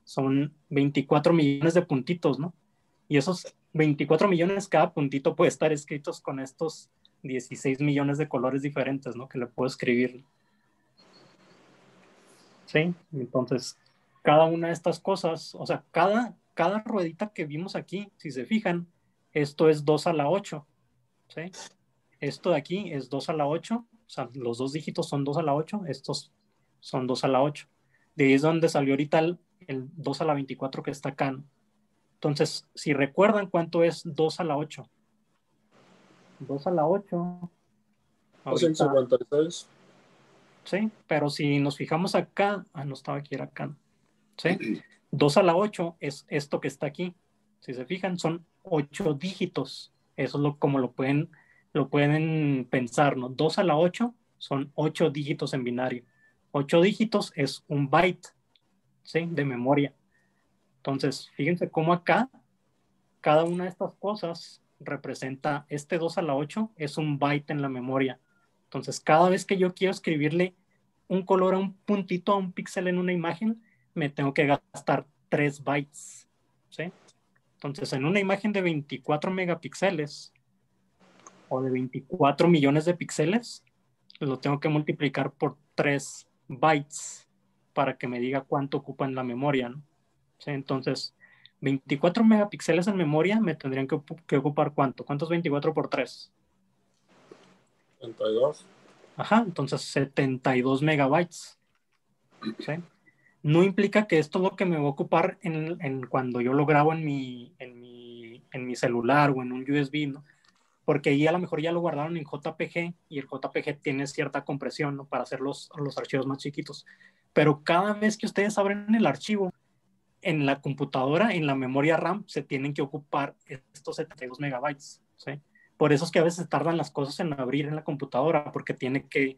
Son 24 millones de puntitos, ¿no? Y esos 24 millones, cada puntito puede estar escritos con estos 16 millones de colores diferentes, ¿no? Que le puedo escribir. ¿Sí? Entonces, cada una de estas cosas, o sea, cada ruedita que vimos aquí, si se fijan, esto es 2 a la 8, ¿sí? Esto de aquí es 2 a la 8, o sea, los dos dígitos son 2 a la 8, estos son 2 a la 8. De ahí es donde salió ahorita el 2 a la 24 que está acá, ¿no? Entonces, si recuerdan cuánto es 2 a la 8, 2 a la 8, ahorita, 256. ¿sí? Pero si nos fijamos acá, no estaba aquí, era acá, ¿sí? 2 a la 8 es esto que está aquí. Si se fijan, son 8 dígitos. Eso es como lo pueden pensar, ¿no? 2 a la 8 son 8 dígitos en binario. 8 dígitos es un byte, ¿sí? De memoria. Entonces, fíjense cómo acá cada una de estas cosas representa, este 2 a la 8 es un byte en la memoria. Entonces, cada vez que yo quiero escribirle un color a un puntito, a un píxel en una imagen, me tengo que gastar 3 bytes. ¿Sí? Entonces, en una imagen de 24 megapíxeles o de 24 millones de píxeles, lo tengo que multiplicar por 3 bytes para que me diga cuánto ocupa en la memoria, ¿no? ¿Sí? Entonces, 24 megapíxeles en memoria me tendrían que ocupar ¿cuánto? ¿Cuánto es 24 por 3? 32. Ajá, entonces 72 megabytes. ¿Sí? No implica que esto es lo que me va a ocupar cuando yo lo grabo en mi celular o en un USB, ¿no? Porque ahí a lo mejor ya lo guardaron en JPG y el JPG tiene cierta compresión, ¿no? Para hacer los archivos más chiquitos. Pero cada vez que ustedes abren el archivo, en la computadora, en la memoria RAM, se tienen que ocupar estos 72 megabytes, ¿sí? Por eso es que a veces tardan las cosas en abrir en la computadora, porque tiene que,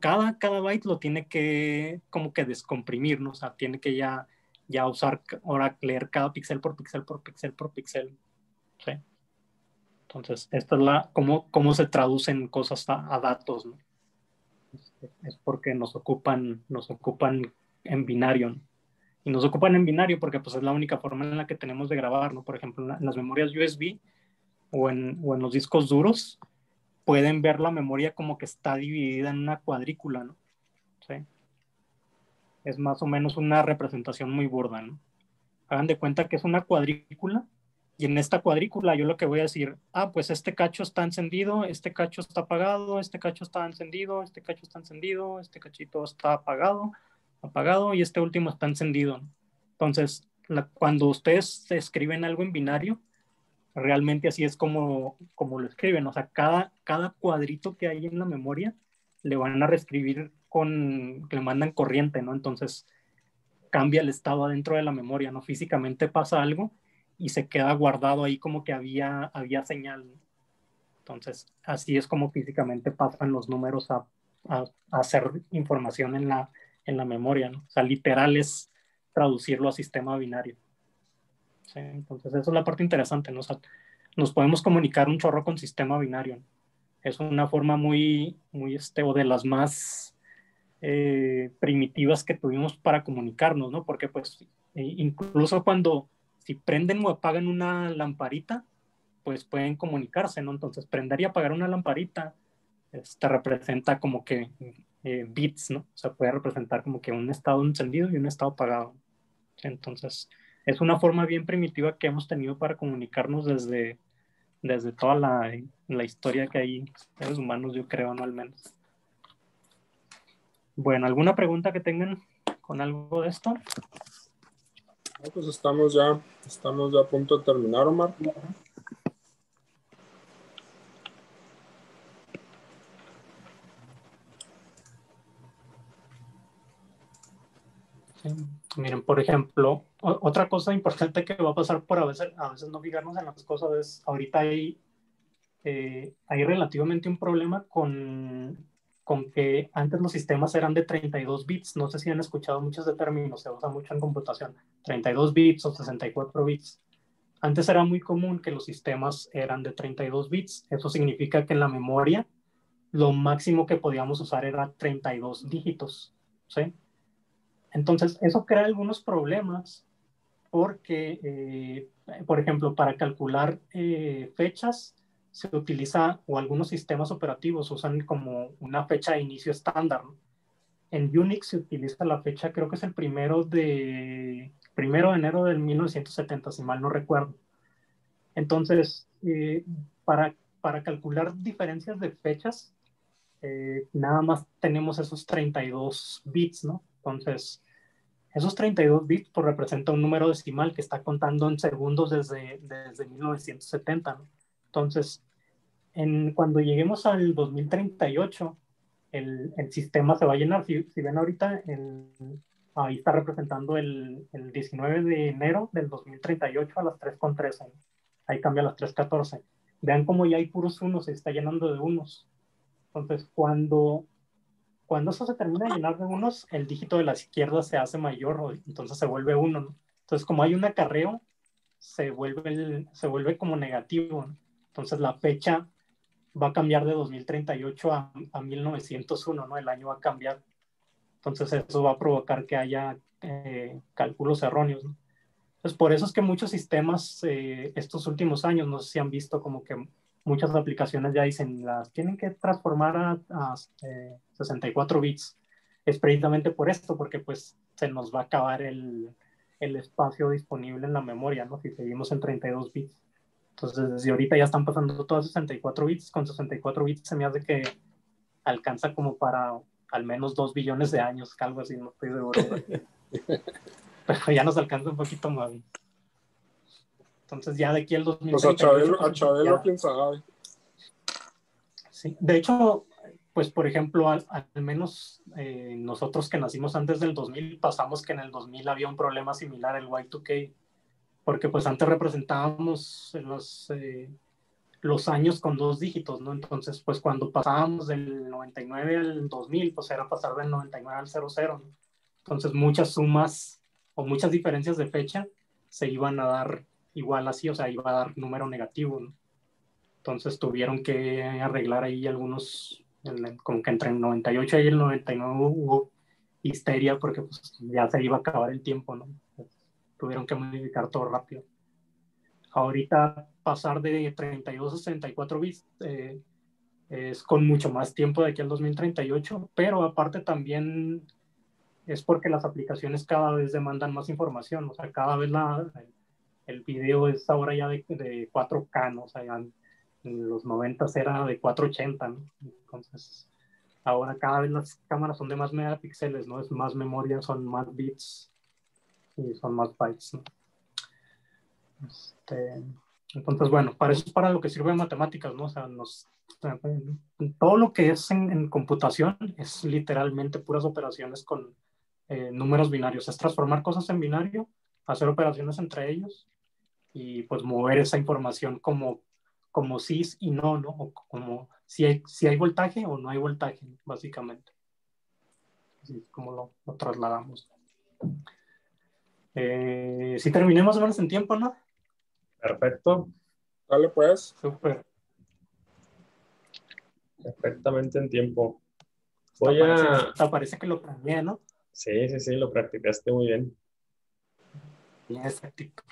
cada byte lo tiene que como que descomprimir, ¿no? O sea, tiene que ya usar, ahora leer cada píxel por píxel por píxel por píxel, ¿sí? Entonces, esta es cómo se traducen cosas a datos, ¿no? Es porque nos ocupan en binario, ¿no? Y nos ocupan en binario porque pues es la única forma en la que tenemos de grabar, ¿no? Por ejemplo, en las memorias USB o en los discos duros, pueden ver la memoria como que está dividida en una cuadrícula, ¿no? ¿Sí? Es más o menos una representación muy burda, ¿no? Hagan de cuenta que es una cuadrícula y en esta cuadrícula yo lo que voy a decir, pues este cacho está encendido, este cacho está apagado, este cacho está encendido, este cacho está encendido, este cachito está apagado y este último está encendido, ¿no? Entonces, cuando ustedes escriben algo en binario, realmente así es como lo escriben. O sea, cada cuadrito que hay en la memoria le van a reescribir le mandan corriente, ¿no? Entonces cambia el estado adentro de la memoria, ¿no? Físicamente pasa algo y se queda guardado ahí como que había señal, ¿no? Entonces, así es como físicamente pasan los números a hacer información en la memoria, ¿no? O sea, literal es traducirlo a sistema binario. ¿Sí? Entonces, esa es la parte interesante, ¿no? O sea, nos podemos comunicar un chorro con sistema binario, ¿no? Es una forma o de las más primitivas que tuvimos para comunicarnos, ¿no? Porque, pues, incluso si prenden o apagan una lamparita, pues pueden comunicarse, ¿no? Entonces, prender y apagar una lamparita representa como que bits, ¿no? O sea, puede representar como que un estado encendido y un estado apagado. Entonces, es una forma bien primitiva que hemos tenido para comunicarnos desde toda la historia que hay seres humanos, yo creo, ¿no? Al menos. Bueno, ¿alguna pregunta que tengan con algo de esto? No, pues estamos ya a punto de terminar, Omar. Sí. Miren, por ejemplo, otra cosa importante que va a pasar por a veces no fijarnos en las cosas es, ahorita hay relativamente un problema con que antes los sistemas eran de 32 bits. No sé si han escuchado muchos de términos, se usa mucho en computación. 32 bits o 64 bits. Antes era muy común que los sistemas eran de 32 bits. Eso significa que en la memoria lo máximo que podíamos usar era 32 dígitos. ¿Sí? Entonces, eso crea algunos problemas porque, por ejemplo, para calcular fechas se utiliza, o algunos sistemas operativos usan como una fecha de inicio estándar, ¿no? En Unix se utiliza la fecha, creo que es el 1 de enero de 1970, si mal no recuerdo. Entonces, para calcular diferencias de fechas, nada más tenemos esos 32 bits, ¿no? Entonces, esos 32 bits pues, representa un número decimal que está contando en segundos desde 1970, ¿no? Entonces, cuando lleguemos al 2038, el sistema se va a llenar. Si ven ahorita, ahí está representando el 19 de enero del 2038 a las 3:13. Ahí cambia a las 3:14. Vean cómo ya hay puros unos, se está llenando de unos. Entonces, cuando eso se termina de llenar de unos, el dígito de la izquierda se hace mayor, entonces se vuelve 1, ¿no? Entonces, como hay un acarreo, se vuelve como negativo, ¿no? Entonces, la fecha va a cambiar de 2038 a 1901, ¿no? El año va a cambiar. Entonces, eso va a provocar que haya cálculos erróneos, ¿no? Entonces, por eso es que muchos sistemas estos últimos años, no sé si han visto como que muchas aplicaciones ya dicen, las tienen que transformar a 64 bits. Es precisamente por esto, porque pues se nos va a acabar el espacio disponible en la memoria, ¿no? Si seguimos en 32 bits. Entonces, desde ahorita ya están pasando todos 64 bits. Con 64 bits se me hace que alcanza como para al menos 2 billones de años, algo así, no estoy seguro. Pero ya nos alcanza un poquito más. Entonces ya de aquí al 2038... Pues a Chabelo quién sabe. Sí. De hecho, pues por ejemplo, al menos nosotros que nacimos antes del 2000, pasamos que en el 2000 había un problema similar, el Y2K, porque pues antes representábamos los años con 2 dígitos, ¿no? Entonces, pues cuando pasábamos del 99 al 2000, pues era pasar del 99 al 00, ¿no? Entonces muchas sumas o muchas diferencias de fecha se iban a dar igual así, o sea, iba a dar número negativo, ¿no? Entonces tuvieron que arreglar ahí algunos, como que entre el 98 y el 99 hubo histeria porque pues, ya se iba a acabar el tiempo, ¿no? Tuvieron que modificar todo rápido. Ahorita pasar de 32 a 64 bits es con mucho más tiempo de aquí al 2038, pero aparte también es porque las aplicaciones cada vez demandan más información, o sea, cada vez el video es ahora ya de 4K, ¿no? O sea, ya en los 90 era de 480, ¿no? Entonces, ahora cada vez las cámaras son de más megapíxeles, ¿no? Es más memoria, son más bits y son más bytes, ¿no? Entonces, bueno, para eso es para lo que sirve matemáticas, ¿no? O sea, todo lo que es en computación es literalmente puras operaciones con números binarios. Es transformar cosas en binario, hacer operaciones entre ellos y pues mover esa información como sí y no, ¿no? O como si hay voltaje o no hay voltaje, básicamente. Así es como lo trasladamos. Si terminé más o menos en tiempo, ¿no? Perfecto. Dale pues. Súper. Perfectamente en tiempo. Parece que lo planeé, ¿no? Sí, lo practicaste muy bien. Bien exactito.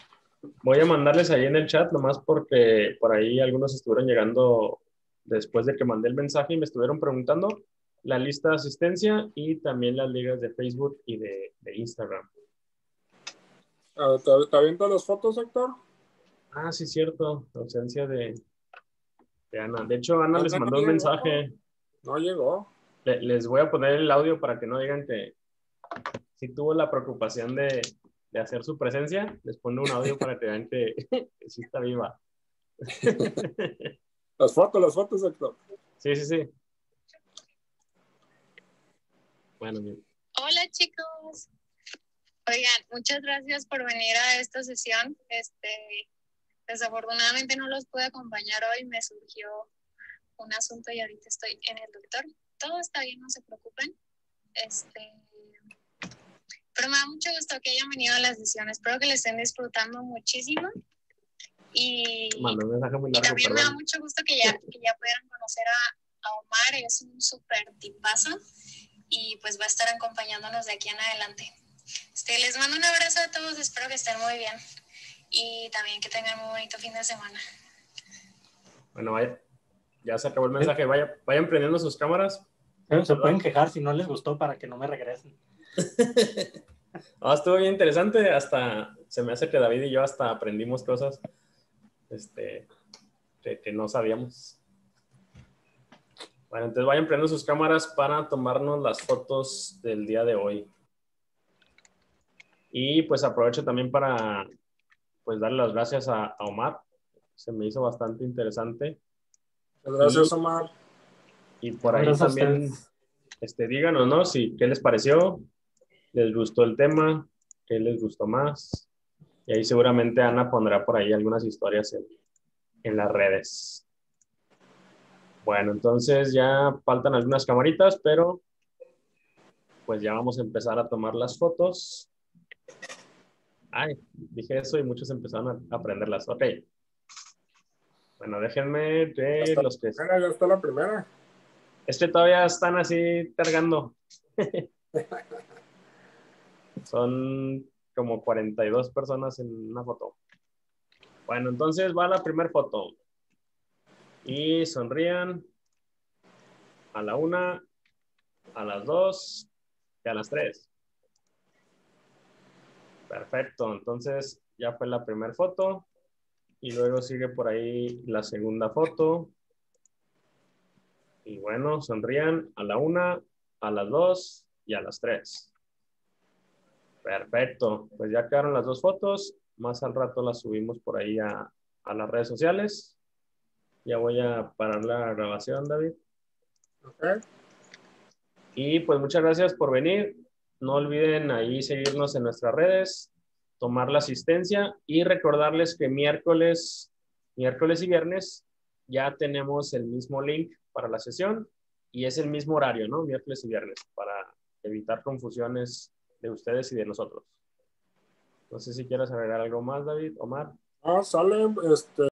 Voy a mandarles ahí en el chat, nomás porque por ahí algunos estuvieron llegando después de que mandé el mensaje y me estuvieron preguntando. la lista de asistencia y también las ligas de Facebook y de Instagram. ¿Te avientas las fotos, Héctor? Ah, sí, cierto. La ausencia de Ana. De hecho, Ana les Ana mandó no un llegó. mensaje. No llegó. Les voy a poner el audio para que no digan que si tuvo la preocupación de hacer su presencia. Les pongo un audio para que vean que sí está viva. Las fotos, Héctor. Sí. Bueno, bien. Hola, chicos. Oigan, muchas gracias por venir a esta sesión. Desafortunadamente no los pude acompañar hoy, me surgió un asunto y ahorita estoy en el doctor. Todo está bien, no se preocupen. Pero me da mucho gusto que hayan venido a la sesión. Espero que le estén disfrutando muchísimo. Y Mandó un mensaje muy largo, también perdón. me da mucho gusto que ya puedan conocer a Omar. Es un súper tipazo y pues va a estar acompañándonos de aquí en adelante. Les mando un abrazo a todos, espero que estén muy bien y también que tengan un bonito fin de semana. Bueno, vaya. Ya se acabó el mensaje. Vayan prendiendo sus cámaras. Se pueden quejar si no les gustó para que no me regresen. Estuvo bien interesante. Hasta se me hace que David y yo hasta aprendimos cosas que no sabíamos. Bueno, entonces vayan prendiendo sus cámaras para tomarnos las fotos del día de hoy. Y pues aprovecho también para pues darle las gracias a Omar. Se me hizo bastante interesante. Gracias, Omar. Y por ahí Gracias también díganos, ¿no? ¿Qué les pareció? ¿Les gustó el tema? ¿Qué les gustó más? Y ahí seguramente Ana pondrá por ahí algunas historias en las redes. Bueno, entonces ya faltan algunas camaritas, pero pues ya vamos a empezar a tomar las fotos. Ay, dije eso y muchos empezaron a aprenderlas. Ok. Bueno, déjenme de los que... Ya está la primera. Todavía están así cargando. Son como 42 personas en una foto. Bueno, entonces va la primera foto. Y sonrían a la 1, a las 2 y a las 3. Perfecto, entonces ya fue la primera foto y luego sigue por ahí la segunda foto. Y bueno, sonrían a la 1, a las 2 y a las 3. Perfecto, pues ya quedaron las dos fotos. Más al rato las subimos por ahí a las redes sociales. Ya voy a parar la grabación, David. Okay. Y pues muchas gracias por venir. No olviden ahí seguirnos en nuestras redes, tomar la asistencia y recordarles que miércoles y viernes ya tenemos el mismo link para la sesión y es el mismo horario, ¿no? Miércoles y viernes para evitar confusiones de ustedes y de nosotros. No sé si quieres agregar algo más, David, Omar. Sale,